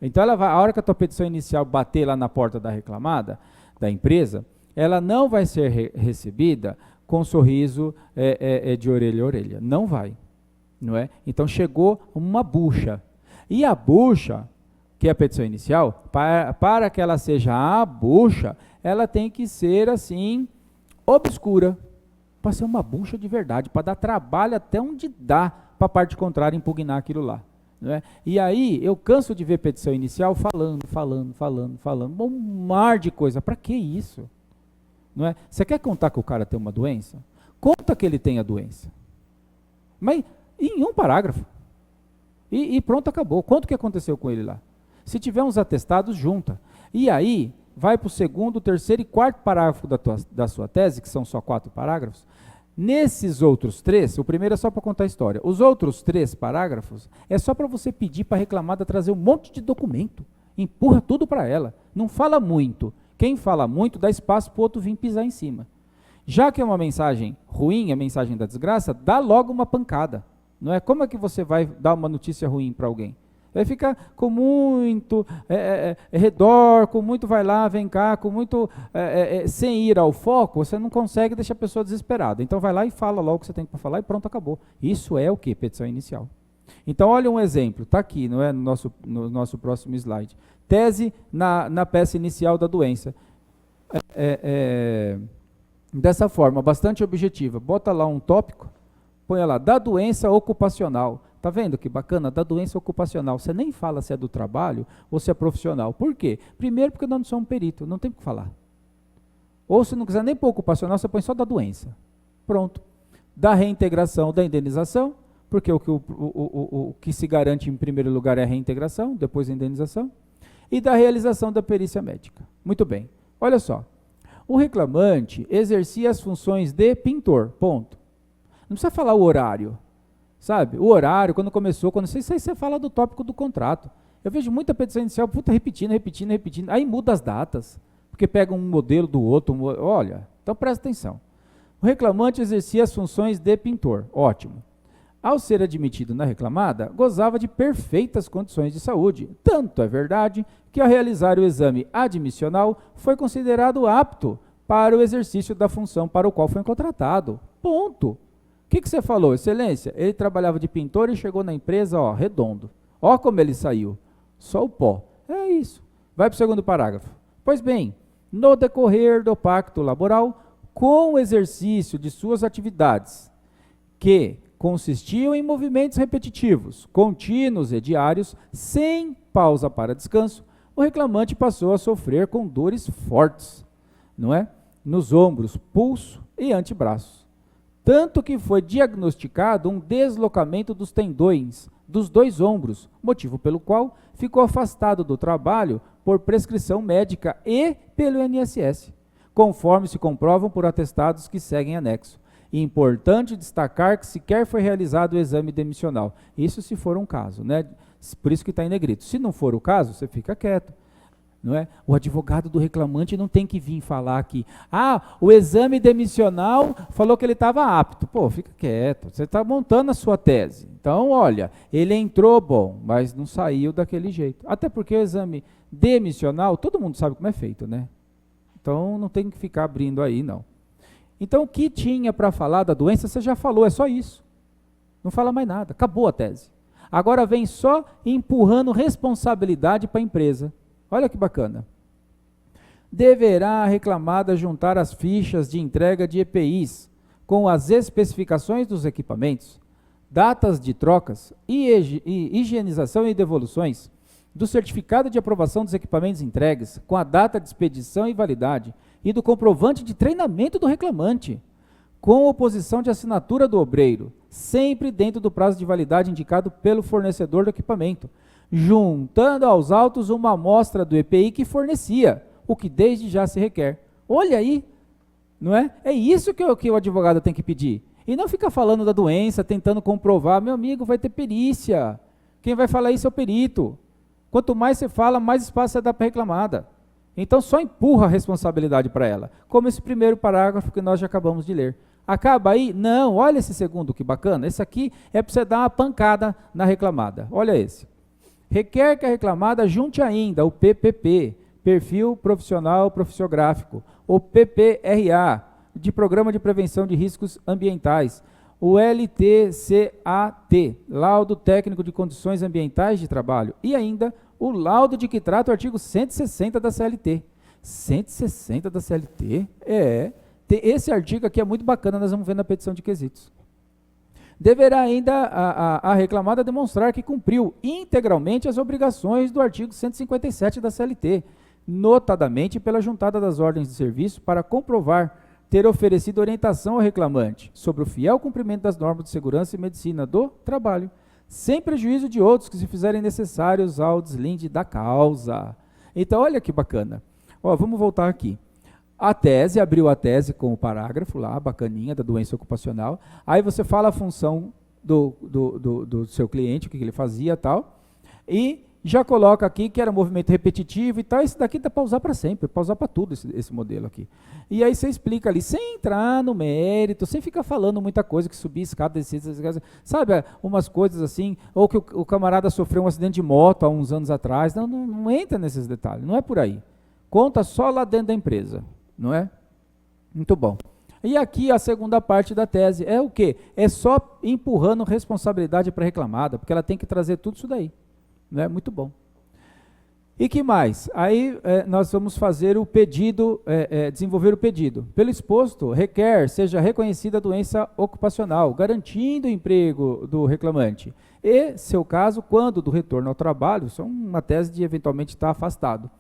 Então, a hora que a tua petição inicial bater lá na porta da reclamada, da empresa, ela não vai ser recebida com um sorriso de orelha a orelha. Não vai. Não é? Então, chegou uma bucha. E a bucha, que é a petição inicial, para que ela seja a bucha, ela tem que ser assim, obscura. Para ser uma bucha de verdade, para dar trabalho até onde dá para a parte contrária impugnar aquilo lá. Não é? E aí, eu canso de ver petição inicial falando, um mar de coisa. Para que isso? Não é? Você quer contar que o cara tem uma doença? Conta que ele tem a doença. Mas em um parágrafo. E pronto, acabou. Conta o que aconteceu com ele lá. Se tiver uns atestados, junta. E aí, vai para o segundo, terceiro e quarto parágrafo da sua tese, que são só 4 parágrafos. Nesses outros 3, o primeiro é só para contar a história. Os outros 3 parágrafos é só para você pedir para a reclamada trazer um monte de documento. Empurra tudo para ela. Não fala muito. Quem fala muito dá espaço para o outro vir pisar em cima. Já que é uma mensagem ruim, a mensagem da desgraça, dá logo uma pancada. Não é? Como é que você vai dar uma notícia ruim para alguém? Vai ficar com muito redor, com muito vai lá, vem cá, com muito sem ir ao foco, você não consegue deixar a pessoa desesperada. Então vai lá e fala logo o que você tem para falar e pronto, acabou. Isso é o que? Petição inicial. Então olha um exemplo, está aqui, não é, no nosso próximo slide. Tese na peça inicial da doença. Dessa forma, bastante objetiva. Bota lá um tópico, põe lá, da doença ocupacional. Está vendo que bacana? Da doença ocupacional. Você nem fala se é do trabalho ou se é profissional. Por quê? Primeiro, porque nós não somos perito, não tem o que falar. Ou se não quiser nem pôr ocupacional, você põe só da doença. Pronto. Da reintegração, da indenização, porque o que se garante em primeiro lugar é a reintegração, depois a indenização, e da realização da perícia médica. Muito bem. Olha só. O reclamante exercia as funções de pintor, ponto. Não precisa falar o horário. Sabe, o horário, quando começou, quando você fala do tópico do contrato. Eu vejo muita petição inicial, repetindo, aí muda as datas, porque pega um modelo do outro, olha, então presta atenção. O reclamante exercia as funções de pintor, ótimo. Ao ser admitido na reclamada, gozava de perfeitas condições de saúde. Tanto é verdade que ao realizar o exame admissional, foi considerado apto para o exercício da função para o qual foi contratado. Ponto. O que você falou, excelência? Ele trabalhava de pintor e chegou na empresa, ó, redondo. Ó como ele saiu, só o pó. É isso. Vai para o segundo parágrafo. Pois bem, no decorrer do pacto laboral, com o exercício de suas atividades, que consistiam em movimentos repetitivos, contínuos e diários, sem pausa para descanso, o reclamante passou a sofrer com dores fortes, não é? Nos ombros, pulso e antebraços. Tanto que foi diagnosticado um deslocamento dos tendões dos 2 ombros, motivo pelo qual ficou afastado do trabalho por prescrição médica e pelo INSS, conforme se comprovam por atestados que seguem anexo. Importante destacar que sequer foi realizado o exame demissional. Isso se for um caso, né? Por isso que está em negrito. Se não for o caso, você fica quieto. Não é? O advogado do reclamante não tem que vir falar aqui. O exame demissional falou que ele estava apto. Pô, fica quieto. Você está montando a sua tese. Então, olha, ele entrou bom, mas não saiu daquele jeito. Até porque o exame demissional, todo mundo sabe como é feito, né? Então, não tem que ficar abrindo aí, não. Então, o que tinha para falar da doença, você já falou, é só isso. Não fala mais nada, acabou a tese. Agora vem só empurrando responsabilidade para a empresa. Olha que bacana. Deverá a reclamada juntar as fichas de entrega de EPIs com as especificações dos equipamentos, datas de trocas, higienização e devoluções, do certificado de aprovação dos equipamentos entregues, com a data de expedição e validade, e do comprovante de treinamento do reclamante, com oposição de assinatura do obreiro, sempre dentro do prazo de validade indicado pelo fornecedor do equipamento, juntando aos autos uma amostra do EPI que fornecia, o que desde já se requer. Olha aí, não é? É isso que o advogado tem que pedir. E não ficar falando da doença, tentando comprovar. Meu amigo, vai ter perícia. Quem vai falar isso é o perito. Quanto mais você fala, mais espaço você dá para a reclamada. Então só empurra a responsabilidade para ela. Como esse primeiro parágrafo que nós já acabamos de ler. Acaba aí? Não, olha esse segundo, que bacana. Esse aqui é para você dar uma pancada na reclamada. Olha esse. Requer que a reclamada junte ainda o PPP, Perfil Profissional Profissiográfico, o PPRA, de Programa de Prevenção de Riscos Ambientais, o LTCAT, Laudo Técnico de Condições Ambientais de Trabalho, e ainda o laudo de que trata o artigo 160 da CLT. 160 da CLT? Esse artigo aqui é muito bacana, nós vamos ver na petição de quesitos. Deverá ainda a reclamada demonstrar que cumpriu integralmente as obrigações do artigo 157 da CLT, notadamente pela juntada das ordens de serviço para comprovar ter oferecido orientação ao reclamante sobre o fiel cumprimento das normas de segurança e medicina do trabalho, sem prejuízo de outros que se fizerem necessários ao deslinde da causa. Então, olha que bacana. Vamos voltar aqui. A tese, abriu a tese com o parágrafo lá, bacaninha, da doença ocupacional. Aí você fala a função do seu cliente, o que ele fazia e tal, e já coloca aqui que era movimento repetitivo e tal. Esse daqui dá para usar para sempre, para usar para tudo esse modelo aqui. E aí você explica ali, sem entrar no mérito, sem ficar falando muita coisa, que subir escada, descer, sabe, umas coisas assim, ou que o camarada sofreu um acidente de moto há uns anos atrás. Não entra nesses detalhes, não é por aí. Conta só lá dentro da empresa. Não é? Muito bom. E aqui a segunda parte da tese é o quê? É só empurrando responsabilidade para a reclamada, porque ela tem que trazer tudo isso daí. Não é? Muito bom. E que mais? Aí nós vamos fazer o pedido, desenvolver o pedido. Pelo exposto, requer seja reconhecida a doença ocupacional, garantindo o emprego do reclamante. E, seu caso, quando do retorno ao trabalho, isso é uma tese de eventualmente estar afastado.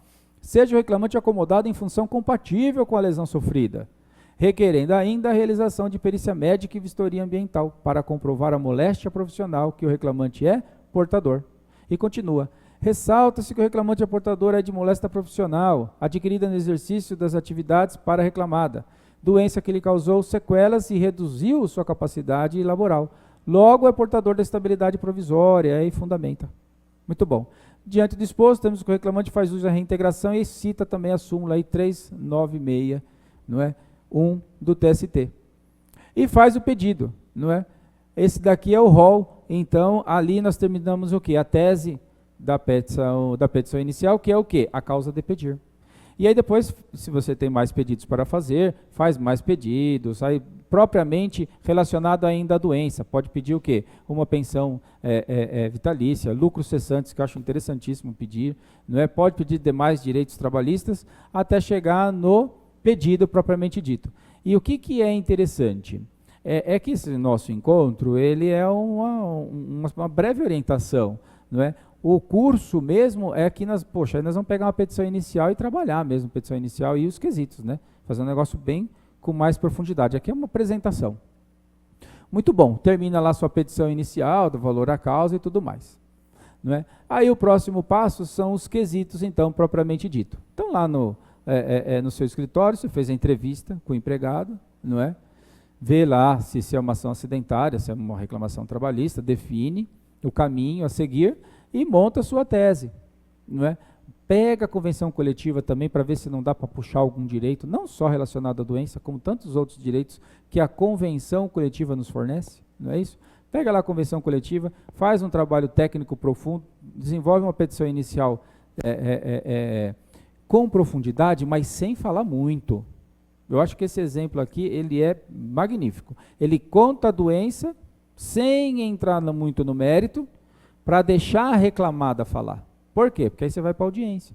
Seja o reclamante acomodado em função compatível com a lesão sofrida, requerendo ainda a realização de perícia médica e vistoria ambiental para comprovar a moléstia profissional que o reclamante é portador. E continua. Ressalta-se que o reclamante é portador de moléstia profissional, adquirida no exercício das atividades para a reclamada, doença que lhe causou sequelas e reduziu sua capacidade laboral. Logo, é portador da estabilidade provisória e fundamenta. Muito bom. Diante do exposto, temos que o reclamante faz uso da reintegração e cita também a súmula aí 396, não é? 1 do TST. E faz o pedido, não é? Esse daqui é o rol, então ali nós terminamos o quê? A tese da petição inicial, que é o quê? A causa de pedir. E aí depois, se você tem mais pedidos para fazer, faz mais pedidos, aí propriamente relacionado ainda à doença. Pode pedir o quê? Uma pensão vitalícia, lucros cessantes, que eu acho interessantíssimo pedir, não é? Pode pedir demais direitos trabalhistas, até chegar no pedido propriamente dito. E o que é interessante? É que esse nosso encontro, ele é uma breve orientação, não é? O curso mesmo é que nós vamos pegar uma petição inicial e trabalhar mesmo a petição inicial e os quesitos, né? Fazer um negócio bem com mais profundidade. Aqui é uma apresentação. Muito bom, termina lá sua petição inicial, do valor à causa e tudo mais. Não é? Aí o próximo passo são os quesitos, então, propriamente dito. Então, lá no seu escritório, você fez a entrevista com o empregado, não é? vê lá se é uma ação acidentária, se é uma reclamação trabalhista, define o caminho a seguir e monta a sua tese, não é? Pega a convenção coletiva também para ver se não dá para puxar algum direito, não só relacionado à doença, como tantos outros direitos que a convenção coletiva nos fornece, não é isso? Pega lá a convenção coletiva, faz um trabalho técnico profundo, desenvolve uma petição inicial com profundidade, mas sem falar muito. Eu acho que esse exemplo aqui, ele é magnífico. Ele conta a doença, sem entrar muito no mérito, para deixar a reclamada falar. Por quê? Porque aí você vai para a audiência.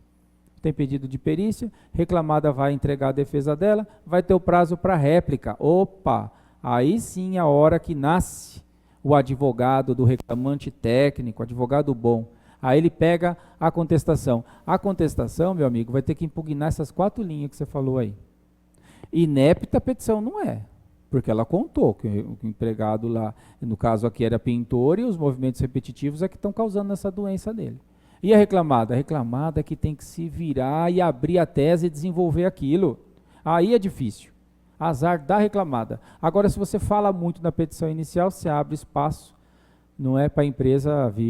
Tem pedido de perícia, reclamada vai entregar a defesa dela, vai ter o prazo para réplica. Opa! Aí sim a hora que nasce o advogado do reclamante técnico, advogado bom. Aí ele pega a contestação. A contestação, meu amigo, vai ter que impugnar essas 4 linhas que você falou aí. Inepta a petição não é, porque ela contou que o empregado lá, no caso aqui era pintor, e os movimentos repetitivos é que estão causando essa doença dele. E a reclamada? A reclamada é que tem que se virar e abrir a tese e desenvolver aquilo. Aí é difícil. Azar da reclamada. Agora, se você fala muito na petição inicial, você abre espaço, não é para a empresa vir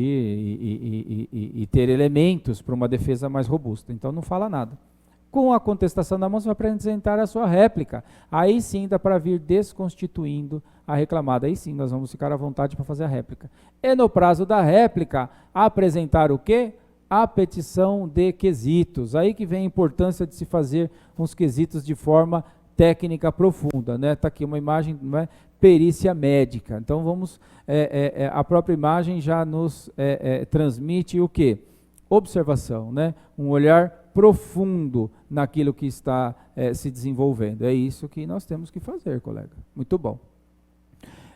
e ter elementos para uma defesa mais robusta. Então, não fala nada. Com a contestação na mão, você vai apresentar a sua réplica. Aí sim dá para vir desconstituindo a reclamada. Aí sim nós vamos ficar à vontade para fazer a réplica. E no prazo da réplica, apresentar o quê? A petição de quesitos. Aí que vem a importância de se fazer uns quesitos de forma técnica profunda, né? Está aqui uma imagem, não é? Perícia médica. Então vamos, a própria imagem já nos transmite o quê? Observação, né? Um olhar profundo naquilo que está se desenvolvendo. É isso que nós temos que fazer, colega. Muito bom.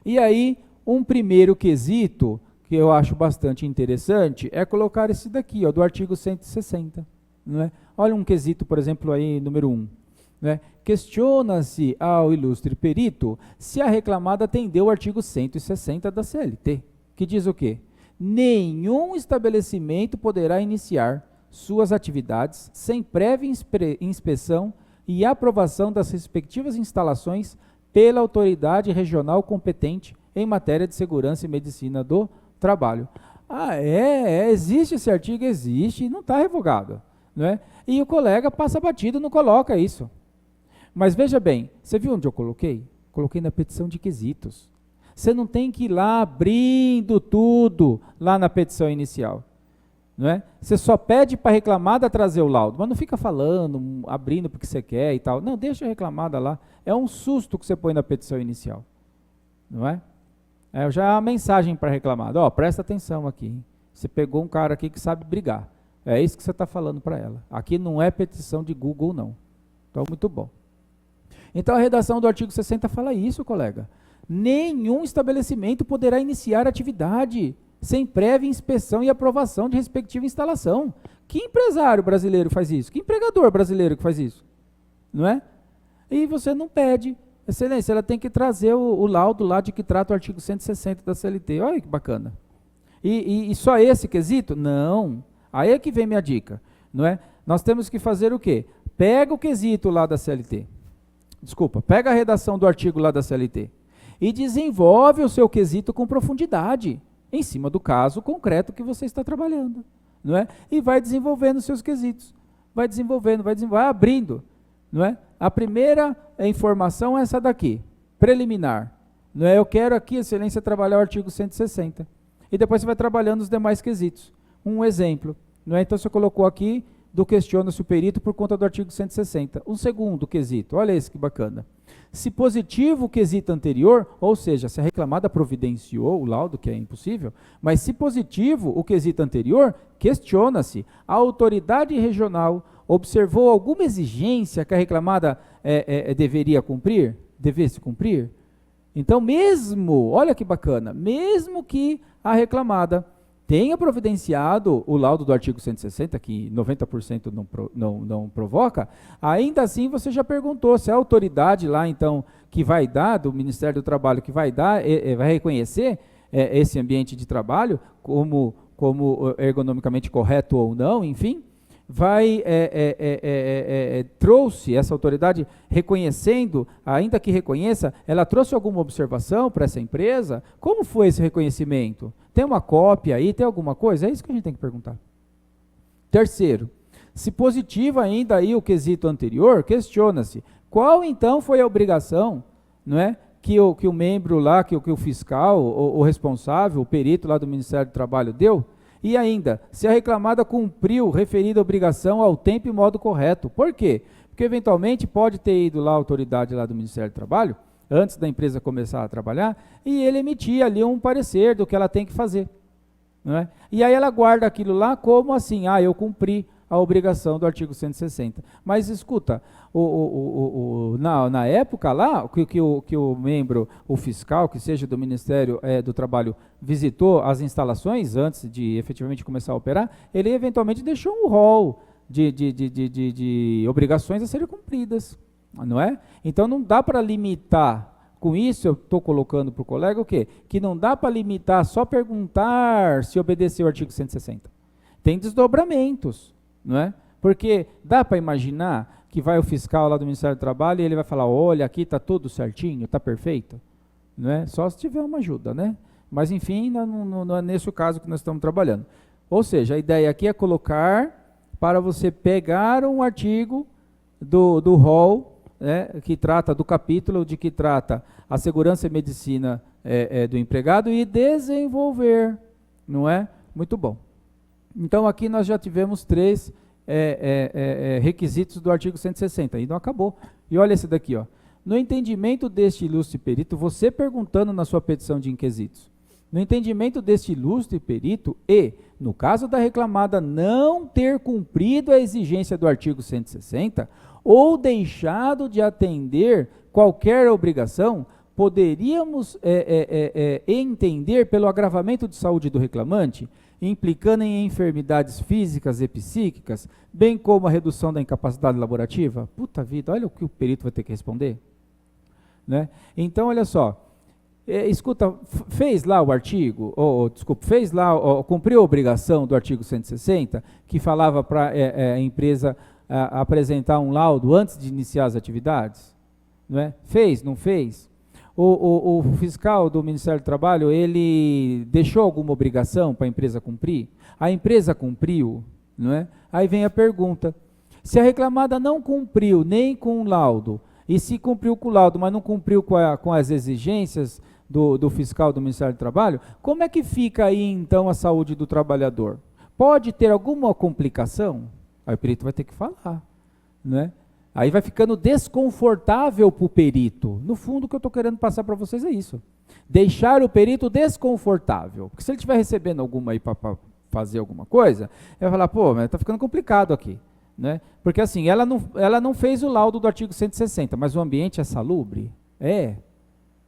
E aí, um primeiro quesito, que eu acho bastante interessante, é colocar esse daqui, ó, do artigo 160. Não é? Olha um quesito, por exemplo, aí, número 1. Né? Questiona-se ao ilustre perito se a reclamada atendeu o artigo 160 da CLT, que diz o quê? Nenhum estabelecimento poderá iniciar suas atividades sem prévia inspeção e aprovação das respectivas instalações pela autoridade regional competente em matéria de segurança e medicina do trabalho. Existe esse artigo? Existe, e não está revogado. Não é? E o colega passa batido, não coloca isso. Mas veja bem, você viu onde eu coloquei? Coloquei na petição de quesitos. Você não tem que ir lá abrindo tudo lá na petição inicial. Não é? Você só pede para a reclamada trazer o laudo, mas não fica falando, abrindo porque você quer e tal. Não, deixa a reclamada lá. É um susto que você põe na petição inicial. Não é? Já é uma mensagem para a reclamada. Ó, presta atenção aqui. Hein? Você pegou um cara aqui que sabe brigar. É isso que você está falando para ela. Aqui não é petição de Google, não. Então, muito bom. Então, a redação do artigo 60 fala isso, colega. Nenhum estabelecimento poderá iniciar atividade sem prévia inspeção e aprovação de respectiva instalação. Que empresário brasileiro faz isso? Que empregador brasileiro que faz isso? Não é? E você não pede. Excelência, ela tem que trazer o laudo lá de que trata o artigo 160 da CLT. Olha que bacana. E só esse quesito? Não. Aí é que vem minha dica. Não é? Nós temos que fazer o quê? Pega o quesito lá da CLT. Desculpa, pega a redação do artigo lá da CLT e desenvolve o seu quesito com profundidade, em cima do caso concreto que você está trabalhando, não é? E vai desenvolvendo os seus quesitos, vai desenvolvendo, vai abrindo, não é? A primeira informação é essa daqui, preliminar, não é? Eu quero aqui, excelência, trabalhar o artigo 160, e depois você vai trabalhando os demais quesitos. Um exemplo, não é? Então você colocou aqui, do questiona-se o perito por conta do artigo 160. Um segundo quesito, olha esse que bacana. Se positivo o quesito anterior, ou seja, se a reclamada providenciou o laudo, que é impossível, mas se positivo o quesito anterior, questiona-se. A autoridade regional observou alguma exigência que a reclamada deveria cumprir? Devesse cumprir? Então, mesmo, olha que bacana, mesmo que a reclamada tenha providenciado o laudo do artigo 160, que 90% não provoca, ainda assim você já perguntou se a autoridade lá, então, que vai dar, do Ministério do Trabalho, que vai dar, vai reconhecer esse ambiente de trabalho como ergonomicamente correto ou não, enfim, trouxe essa autoridade reconhecendo, ainda que reconheça, ela trouxe alguma observação para essa empresa? Como foi esse reconhecimento? Tem uma cópia aí, tem alguma coisa? É isso que a gente tem que perguntar. Terceiro, se positivo ainda aí o quesito anterior, questiona-se, qual então foi a obrigação, não é, que o membro lá, que o fiscal, o responsável, o perito lá do Ministério do Trabalho deu? E ainda, se a reclamada cumpriu referida obrigação ao tempo e modo correto. Por quê? Porque eventualmente pode ter ido lá a autoridade lá do Ministério do Trabalho, antes da empresa começar a trabalhar, e ele emitia ali um parecer do que ela tem que fazer. Não é? E aí ela guarda aquilo lá como assim, eu cumpri a obrigação do artigo 160. Mas escuta, na época lá, que o membro, o fiscal, que seja do Ministério do Trabalho, visitou as instalações antes de efetivamente começar a operar, ele eventualmente deixou um rol de obrigações a serem cumpridas, não é? Então não dá para limitar. Com isso, eu estou colocando para o colega o quê? Que não dá para limitar, só perguntar se obedeceu o artigo 160. Tem desdobramentos, não é? Porque dá para imaginar que vai o fiscal lá do Ministério do Trabalho e ele vai falar, olha, aqui está tudo certinho, está perfeito, não é? Só se tiver uma ajuda, né? Mas, enfim, não é nesse o caso que nós estamos trabalhando. Ou seja, a ideia aqui é colocar para você pegar um artigo do rol, que trata do capítulo de que trata a segurança e medicina do empregado e desenvolver, não é? Muito bom. Então, aqui nós já tivemos 3 requisitos do artigo 160, e não acabou. E olha esse daqui, ó. No entendimento deste ilustre perito, você perguntando na sua petição de inquisitos, no entendimento deste ilustre perito e, no caso da reclamada não ter cumprido a exigência do artigo 160, ou deixado de atender qualquer obrigação, poderíamos entender pelo agravamento de saúde do reclamante, implicando em enfermidades físicas e psíquicas, bem como a redução da incapacidade laborativa? Puta vida, olha o que o perito vai ter que responder. Né? Então, olha só, escuta, fez lá o artigo, fez lá, cumpriu a obrigação do artigo 160, que falava para a empresa apresentar um laudo antes de iniciar as atividades? Não é? Fez, não fez? O fiscal do Ministério do Trabalho, ele deixou alguma obrigação para a empresa cumprir? A empresa cumpriu? Não é? Aí vem a pergunta, se a reclamada não cumpriu nem com o laudo, e se cumpriu com o laudo, mas não cumpriu com as exigências do fiscal do Ministério do Trabalho, como é que fica aí então a saúde do trabalhador? Pode ter alguma complicação? Aí o perito vai ter que falar, né? Aí vai ficando desconfortável para o perito. No fundo, o que eu estou querendo passar para vocês é isso. Deixar o perito desconfortável. Porque se ele estiver recebendo alguma aí para fazer alguma coisa, ele vai falar, pô, mas está ficando complicado aqui. Né? Porque assim, ela não fez o laudo do artigo 160, mas o ambiente é salubre?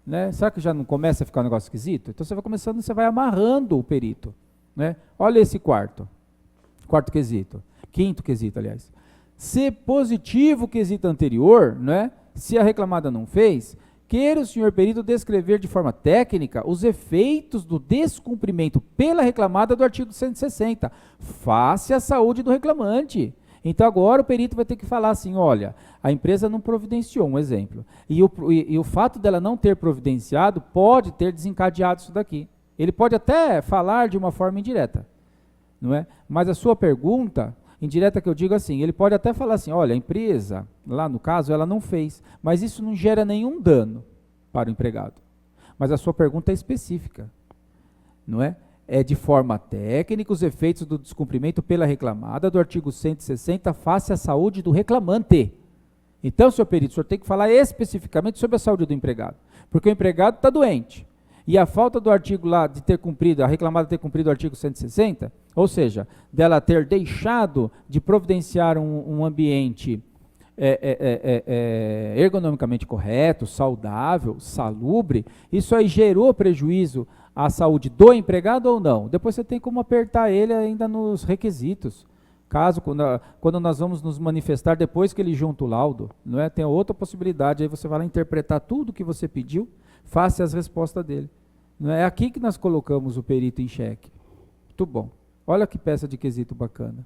Né? Será que já não começa a ficar um negócio esquisito? Então você vai começando, você vai amarrando o perito. Né? Olha esse quarto quesito. Quinto quesito, aliás. Se positivo o quesito anterior, né, se a reclamada não fez, queira o senhor perito descrever de forma técnica os efeitos do descumprimento pela reclamada do artigo 160, face à saúde do reclamante. Então agora o perito vai ter que falar assim, olha, a empresa não providenciou, um exemplo, e o fato dela não ter providenciado pode ter desencadeado isso daqui. Ele pode até falar de uma forma indireta, não é? Mas a sua pergunta, indireta que eu digo assim, ele pode até falar assim, olha, a empresa, lá no caso, ela não fez, mas isso não gera nenhum dano para o empregado. Mas a sua pergunta é específica, não é? É de forma técnica os efeitos do descumprimento pela reclamada do artigo 160 face à saúde do reclamante. Então, senhor perito, o senhor tem que falar especificamente sobre a saúde do empregado, porque o empregado está doente. E a falta do artigo lá de ter cumprido, a reclamada ter cumprido o artigo 160, ou seja, dela ter deixado de providenciar um ambiente ergonomicamente correto, saudável, salubre, isso aí gerou prejuízo à saúde do empregado ou não? Depois você tem como apertar ele ainda nos requisitos. Quando nós vamos nos manifestar depois que ele junta o laudo, não é? Tem outra possibilidade, aí você vai lá interpretar tudo o que você pediu, face às respostas dele. Não é aqui que nós colocamos o perito em xeque. Muito bom. Olha que peça de quesito bacana.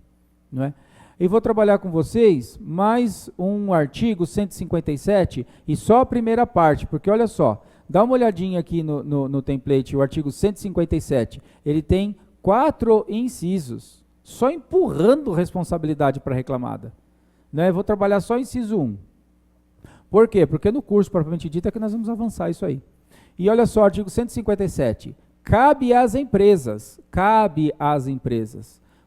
não é? E vou trabalhar com vocês mais um artigo 157, e só a primeira parte, porque olha só, dá uma olhadinha aqui no template, o artigo 157, ele tem 4 incisos, só empurrando responsabilidade para a reclamada. Né? Vou trabalhar só inciso 1. Por quê? Porque no curso propriamente dito é que nós vamos avançar isso aí. E olha só, artigo 157, cabe às empresas,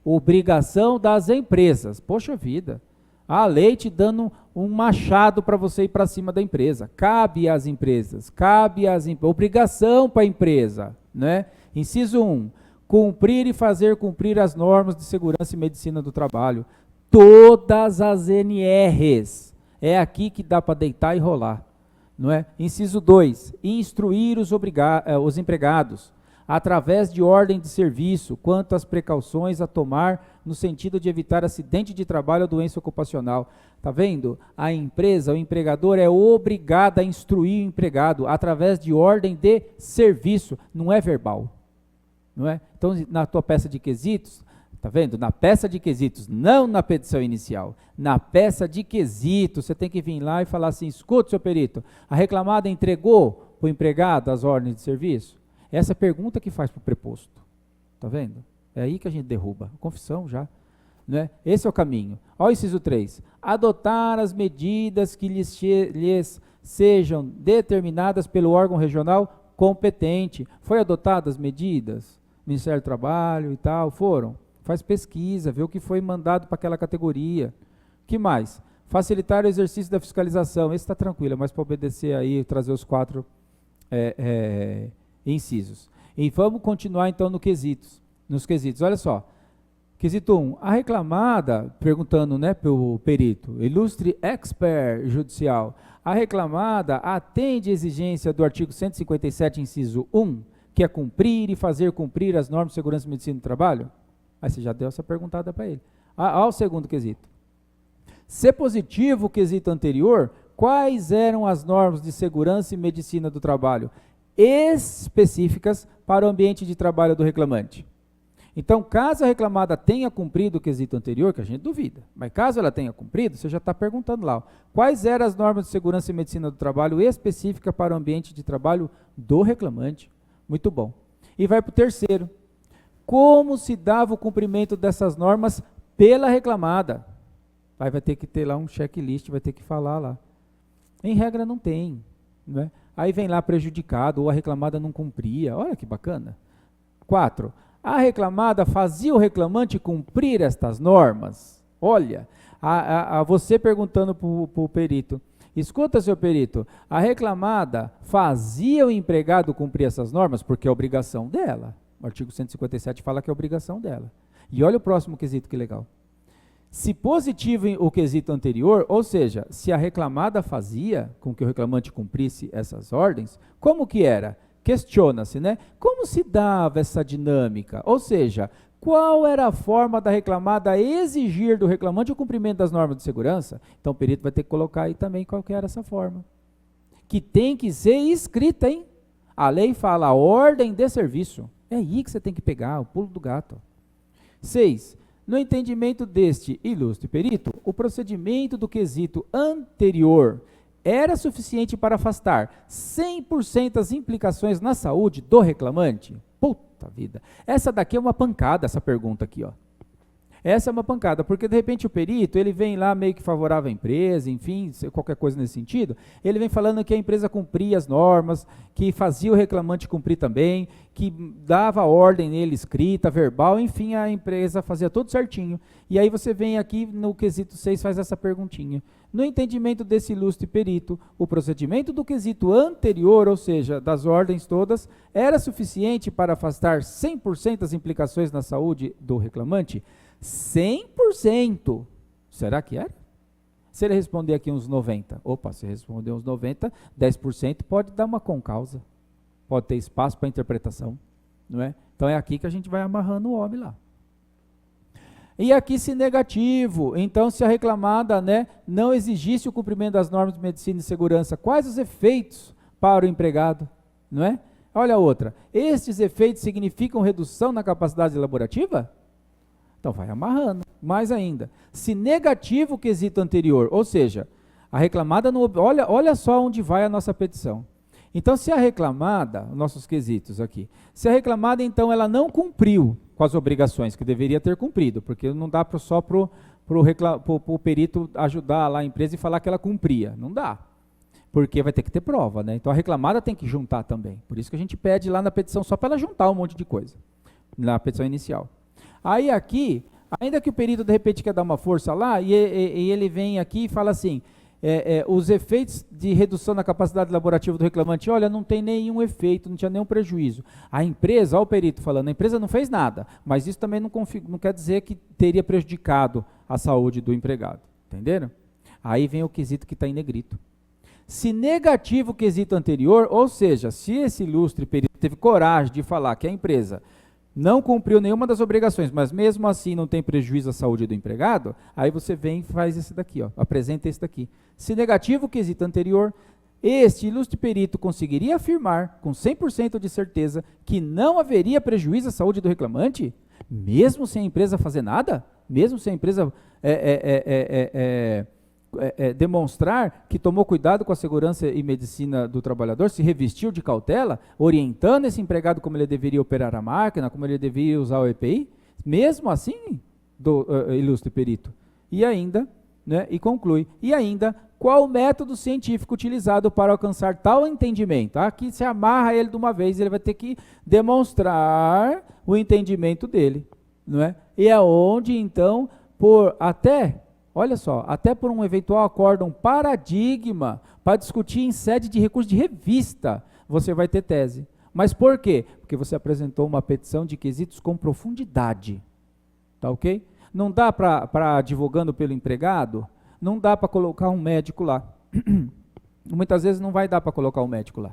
obrigação das empresas. Poxa vida, a lei te dando um machado para você ir para cima da empresa. Cabe às empresas, obrigação para a empresa, né? Inciso 1, cumprir e fazer cumprir as normas de segurança e medicina do trabalho. Todas as NRs. É aqui que dá para deitar e rolar, não é? Inciso 2, instruir os empregados, através de ordem de serviço, quanto às precauções a tomar no sentido de evitar acidente de trabalho ou doença ocupacional. Está vendo? A empresa, o empregador é obrigado a instruir o empregado através de ordem de serviço, não é verbal. Não é? Então, na tua peça de quesitos, está vendo? Na peça de quesitos, não na petição inicial. Na peça de quesitos, você tem que vir lá e falar assim, escuta, seu perito, a reclamada entregou para o empregado as ordens de serviço? Essa é a pergunta que faz para o preposto. Está vendo? É aí que a gente derruba. Confissão já. Né? Esse é o caminho. Olha o inciso 3. Adotar as medidas que lhes sejam determinadas pelo órgão regional competente. Foi adotadas medidas? Ministério do Trabalho e tal, foram? Faz pesquisa, vê o que foi mandado para aquela categoria. Que mais? Facilitar o exercício da fiscalização. Esse está tranquilo, mas para obedecer aí, trazer os 4 incisos. E vamos continuar então nos quesitos. Olha só. Quesito 1. A reclamada, perguntando, né, pelo perito, ilustre expert judicial, a reclamada atende a exigência do artigo 157, inciso 1, que é cumprir e fazer cumprir as normas de segurança e medicina do trabalho? Aí você já deu essa perguntada para ele. Olha o segundo quesito. Se positivo o quesito anterior, quais eram as normas de segurança e medicina do trabalho específicas para o ambiente de trabalho do reclamante? Então, caso a reclamada tenha cumprido o quesito anterior, que a gente duvida, mas caso ela tenha cumprido, você já está perguntando lá, quais eram as normas de segurança e medicina do trabalho específicas para o ambiente de trabalho do reclamante? Muito bom. E vai para o terceiro. Como se dava o cumprimento dessas normas pela reclamada? Aí vai ter que ter lá um checklist, vai ter que falar lá. Em regra não tem, né? Aí vem lá prejudicado, ou a reclamada não cumpria. Olha que bacana. 4. A reclamada fazia o reclamante cumprir estas normas? Olha, você perguntando para o perito, escuta, seu perito, a reclamada fazia o empregado cumprir essas normas? Porque é obrigação dela. O artigo 157 fala que é obrigação dela. E olha o próximo quesito, que legal. Se positivo o quesito anterior, ou seja, se a reclamada fazia com que o reclamante cumprisse essas ordens, como que era? Questiona-se, né? Como se dava essa dinâmica? Ou seja, qual era a forma da reclamada exigir do reclamante o cumprimento das normas de segurança? Então o perito vai ter que colocar aí também qual que era essa forma. Que tem que ser escrita, hein? A lei fala a ordem de serviço. É aí que você tem que pegar, o pulo do gato. 6. No entendimento deste ilustre perito, o procedimento do quesito anterior era suficiente para afastar 100% as implicações na saúde do reclamante? Puta vida. Essa daqui é uma pancada, essa pergunta aqui, ó. Essa é uma pancada, porque de repente o perito, ele vem lá meio que favorável à empresa, enfim, qualquer coisa nesse sentido, ele vem falando que a empresa cumpria as normas, que fazia o reclamante cumprir também, que dava ordem nele escrita, verbal, enfim, a empresa fazia tudo certinho. E aí você vem aqui no quesito 6, faz essa perguntinha. No entendimento desse ilustre perito, o procedimento do quesito anterior, ou seja, das ordens todas, era suficiente para afastar 100% as implicações na saúde do reclamante? 100%. Será que era? Se ele responder aqui uns 90%, opa, se responder uns 90%, 10% pode dar uma concausa. Pode ter espaço para interpretação, não é? Então é aqui que a gente vai amarrando o homem lá. E aqui se negativo, então se a reclamada, né, não exigisse o cumprimento das normas de medicina e segurança, quais os efeitos para o empregado, não é? Olha a outra, estes efeitos significam redução na capacidade laborativa? Então vai amarrando. mais ainda. Se negativo o quesito anterior, ou seja, a reclamada, olha só onde vai a nossa petição. Então, se a reclamada, nossos quesitos aqui, se a reclamada, então, ela não cumpriu com as obrigações que deveria ter cumprido, porque não dá só para o perito ajudar lá a empresa e falar que ela cumpria, não dá, porque vai ter que ter prova, né? Então, a reclamada tem que juntar também, por isso que a gente pede lá na petição só para ela juntar um monte de coisa, na petição inicial. Aí aqui, ainda que o perito de repente quer dar uma força lá, e ele vem aqui e fala assim, os efeitos de redução na capacidade laborativa do reclamante, olha, não tem nenhum efeito, não tinha nenhum prejuízo. A empresa, olha o perito falando, a empresa não fez nada, mas isso também não quer dizer que teria prejudicado a saúde do empregado, entenderam? Aí vem o quesito que está em negrito. Se negativo o quesito anterior, ou seja, se esse ilustre perito teve coragem de falar que a empresa não cumpriu nenhuma das obrigações, mas mesmo assim não tem prejuízo à saúde do empregado, aí você vem e faz esse daqui, ó, apresenta esse daqui. Se negativo o quesito anterior, este ilustre perito conseguiria afirmar com 100% de certeza que não haveria prejuízo à saúde do reclamante, mesmo sem a empresa fazer nada? Mesmo sem a empresa demonstrar que tomou cuidado com a segurança e medicina do trabalhador, se revestiu de cautela, orientando esse empregado como ele deveria operar a máquina, como ele deveria usar o EPI, mesmo assim, ilustre perito. E ainda, né, e conclui, e ainda, qual o método científico utilizado para alcançar tal entendimento? Aqui se amarra ele de uma vez, ele vai ter que demonstrar o entendimento dele, não é? E é onde, então, olha só, até por um eventual acórdão paradigma para discutir em sede de recurso de revista, você vai ter tese. Mas por quê? Porque você apresentou uma petição de quesitos com profundidade. Tá ok? Não dá para advogando pelo empregado, não dá para colocar um médico lá. Muitas vezes não vai dar para colocar um médico lá.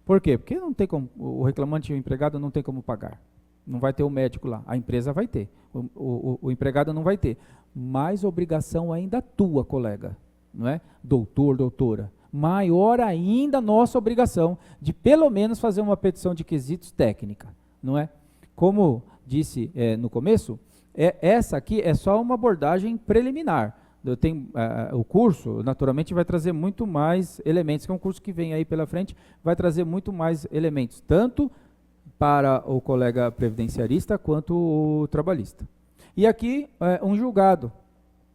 Por quê? Porque não tem como, o reclamante e o empregado não tem como pagar. Não vai ter um médico lá, a empresa vai ter, o empregado não vai ter, mas obrigação ainda tua, colega, não é? Doutor, doutora, maior ainda a nossa obrigação de pelo menos fazer uma petição de quesitos técnica, não é? Como disse no começo, essa aqui é só uma abordagem preliminar. O curso, naturalmente, vai trazer muito mais elementos, que é um curso que vem aí pela frente, vai trazer muito mais elementos, tanto para o colega previdenciarista quanto o trabalhista. E aqui, um julgado.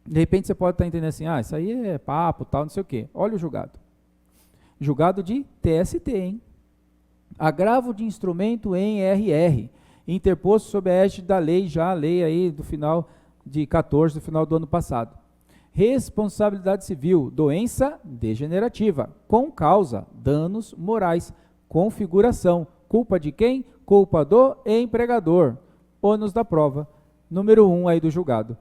De repente você pode estar entendendo assim, isso aí é papo, tal, não sei o quê. Olha o julgado. Julgado de TST, hein? Agravo de instrumento em RR, interposto sob a égide da lei, já a lei aí do final de 14, do final do ano passado. Responsabilidade civil, doença degenerativa, com causa, danos morais, configuração, culpa de quem? Culpa do empregador. Ônus da prova. Número 1 aí do julgado.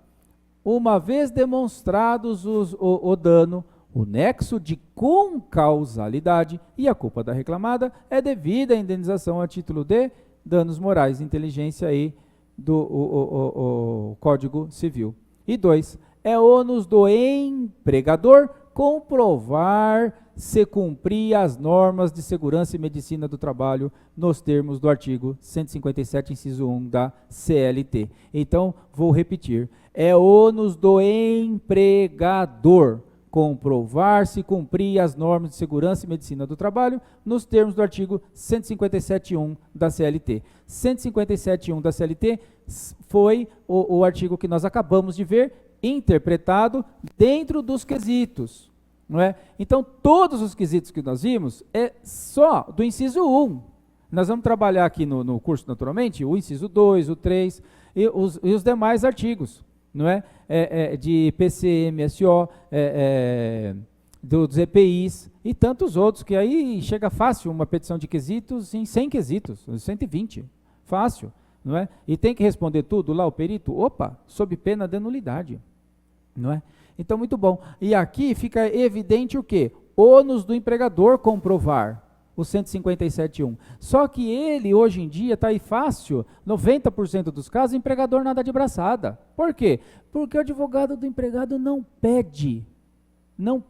Uma vez demonstrados o dano, o nexo de concausalidade e a culpa da reclamada é devida à indenização a título de danos morais, inteligência aí do Código Civil. E 2, é ônus do empregador comprovar se cumprir as normas de segurança e medicina do trabalho nos termos do artigo 157, inciso 1 da CLT. Então, vou repetir, é ônus do empregador comprovar se cumprir as normas de segurança e medicina do trabalho nos termos do artigo 157.1 da CLT. 157.1 da CLT foi o artigo que nós acabamos de ver, interpretado dentro dos quesitos. Não é? Então, todos os quesitos que nós vimos é só do inciso 1. Nós vamos trabalhar aqui no curso, naturalmente, o inciso 2, o 3 e os demais artigos, não é? De PCMSO, dos EPIs e tantos outros, que aí chega fácil uma petição de quesitos em 100 quesitos, 120, fácil, não é? E tem que responder tudo lá o perito, sob pena de nulidade, não é? Então, muito bom. E aqui fica evidente o quê? Ônus do empregador comprovar o 157.1. Só que ele, hoje em dia, está aí fácil, 90% dos casos, o empregador nada de braçada. Por quê? Porque o advogado do empregado não pede, não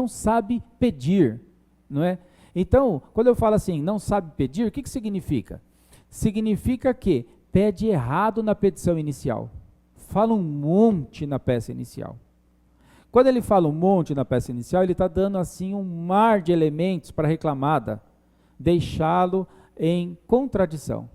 sabe pedir, não é? Então, quando eu falo assim, não sabe pedir, o que significa? Significa que pede errado na petição inicial. fala um monte na peça inicial. Quando ele fala um monte na peça inicial, ele está dando assim um mar de elementos para a reclamada deixá-lo em contradição.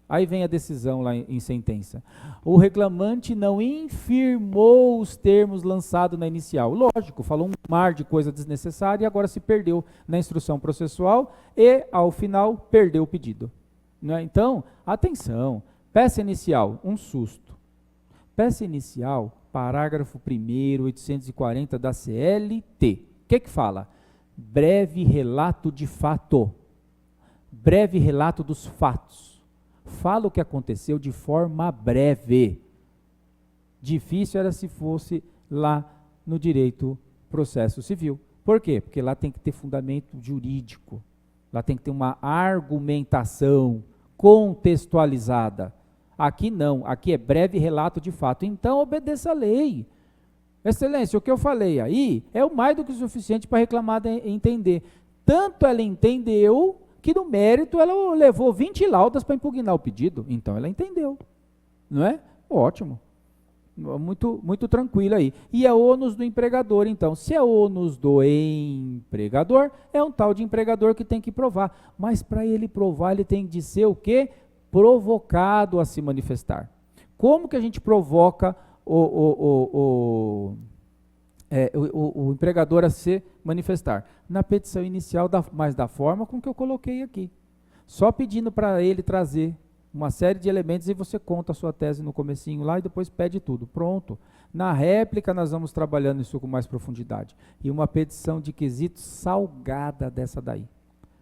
Aí vem a decisão lá em sentença. O reclamante não infirmou os termos lançados na inicial. Lógico, falou um mar de coisa desnecessária e agora se perdeu na instrução processual e, ao final, perdeu o pedido. Não é? Então, atenção, peça inicial, um susto. Peça inicial, parágrafo 1º, 840 da CLT. O que fala? Breve relato de fato. Breve relato dos fatos. Fala o que aconteceu de forma breve. Difícil era se fosse lá no direito processo civil. Por quê? Porque lá tem que ter fundamento jurídico. Lá tem que ter uma argumentação contextualizada. Aqui não, aqui é breve relato de fato. Então obedeça a lei. Excelência, o que eu falei aí é o mais do que o suficiente para a reclamada entender. Tanto ela entendeu que no mérito ela levou 20 laudas para impugnar o pedido. Então ela entendeu. Não é? Ótimo. Muito, muito tranquilo aí. E é ônus do empregador, então. Se é ônus do empregador, é um tal de empregador que tem que provar. Mas para ele provar, ele tem de ser o quê? Provocado a se manifestar. Como que a gente provoca o empregador a se manifestar? Na petição inicial, mas da forma com que eu coloquei aqui. Só pedindo para ele trazer uma série de elementos e você conta a sua tese no comecinho lá e depois pede tudo. Pronto. Na réplica nós vamos trabalhando isso com mais profundidade. E uma petição de quesitos salgada dessa daí.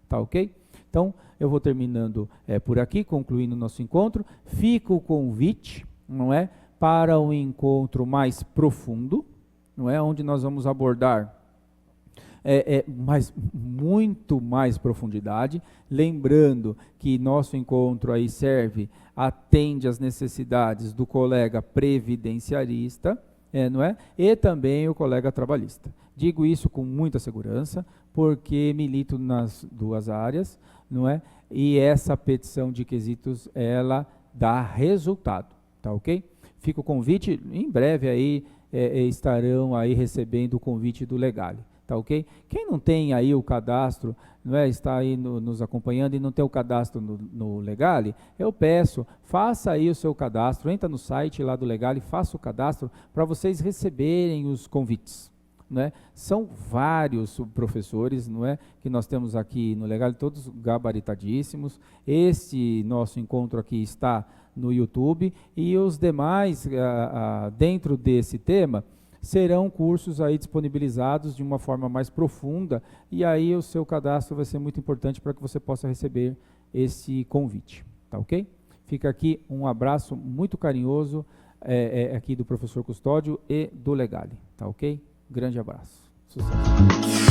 Tá ok? Então, eu vou terminando por aqui, concluindo o nosso encontro. Fica o convite, não é, para um encontro mais profundo, não é, onde nós vamos abordar muito mais profundidade, lembrando que nosso encontro aí atende às necessidades do colega previdenciarista, não é? E também o colega trabalhista. Digo isso com muita segurança, porque milito nas duas áreas, não é? E essa petição de quesitos, ela dá resultado, tá ok? Fica o convite, em breve aí estarão aí recebendo o convite do Legale. Tá ok? Quem não tem aí o cadastro, não é, está aí nos acompanhando e não tem o cadastro no Legale, eu peço, faça aí o seu cadastro, entra no site lá do Legale, faça o cadastro para vocês receberem os convites. Não é? São vários professores, não é, que nós temos aqui no Legale, todos gabaritadíssimos. Este nosso encontro aqui está no YouTube e os demais, dentro desse tema, serão cursos aí disponibilizados de uma forma mais profunda e aí o seu cadastro vai ser muito importante para que você possa receber esse convite, tá ok? Fica aqui um abraço muito carinhoso aqui do professor Custódio e do Legale, tá ok? Grande abraço. Sucesso.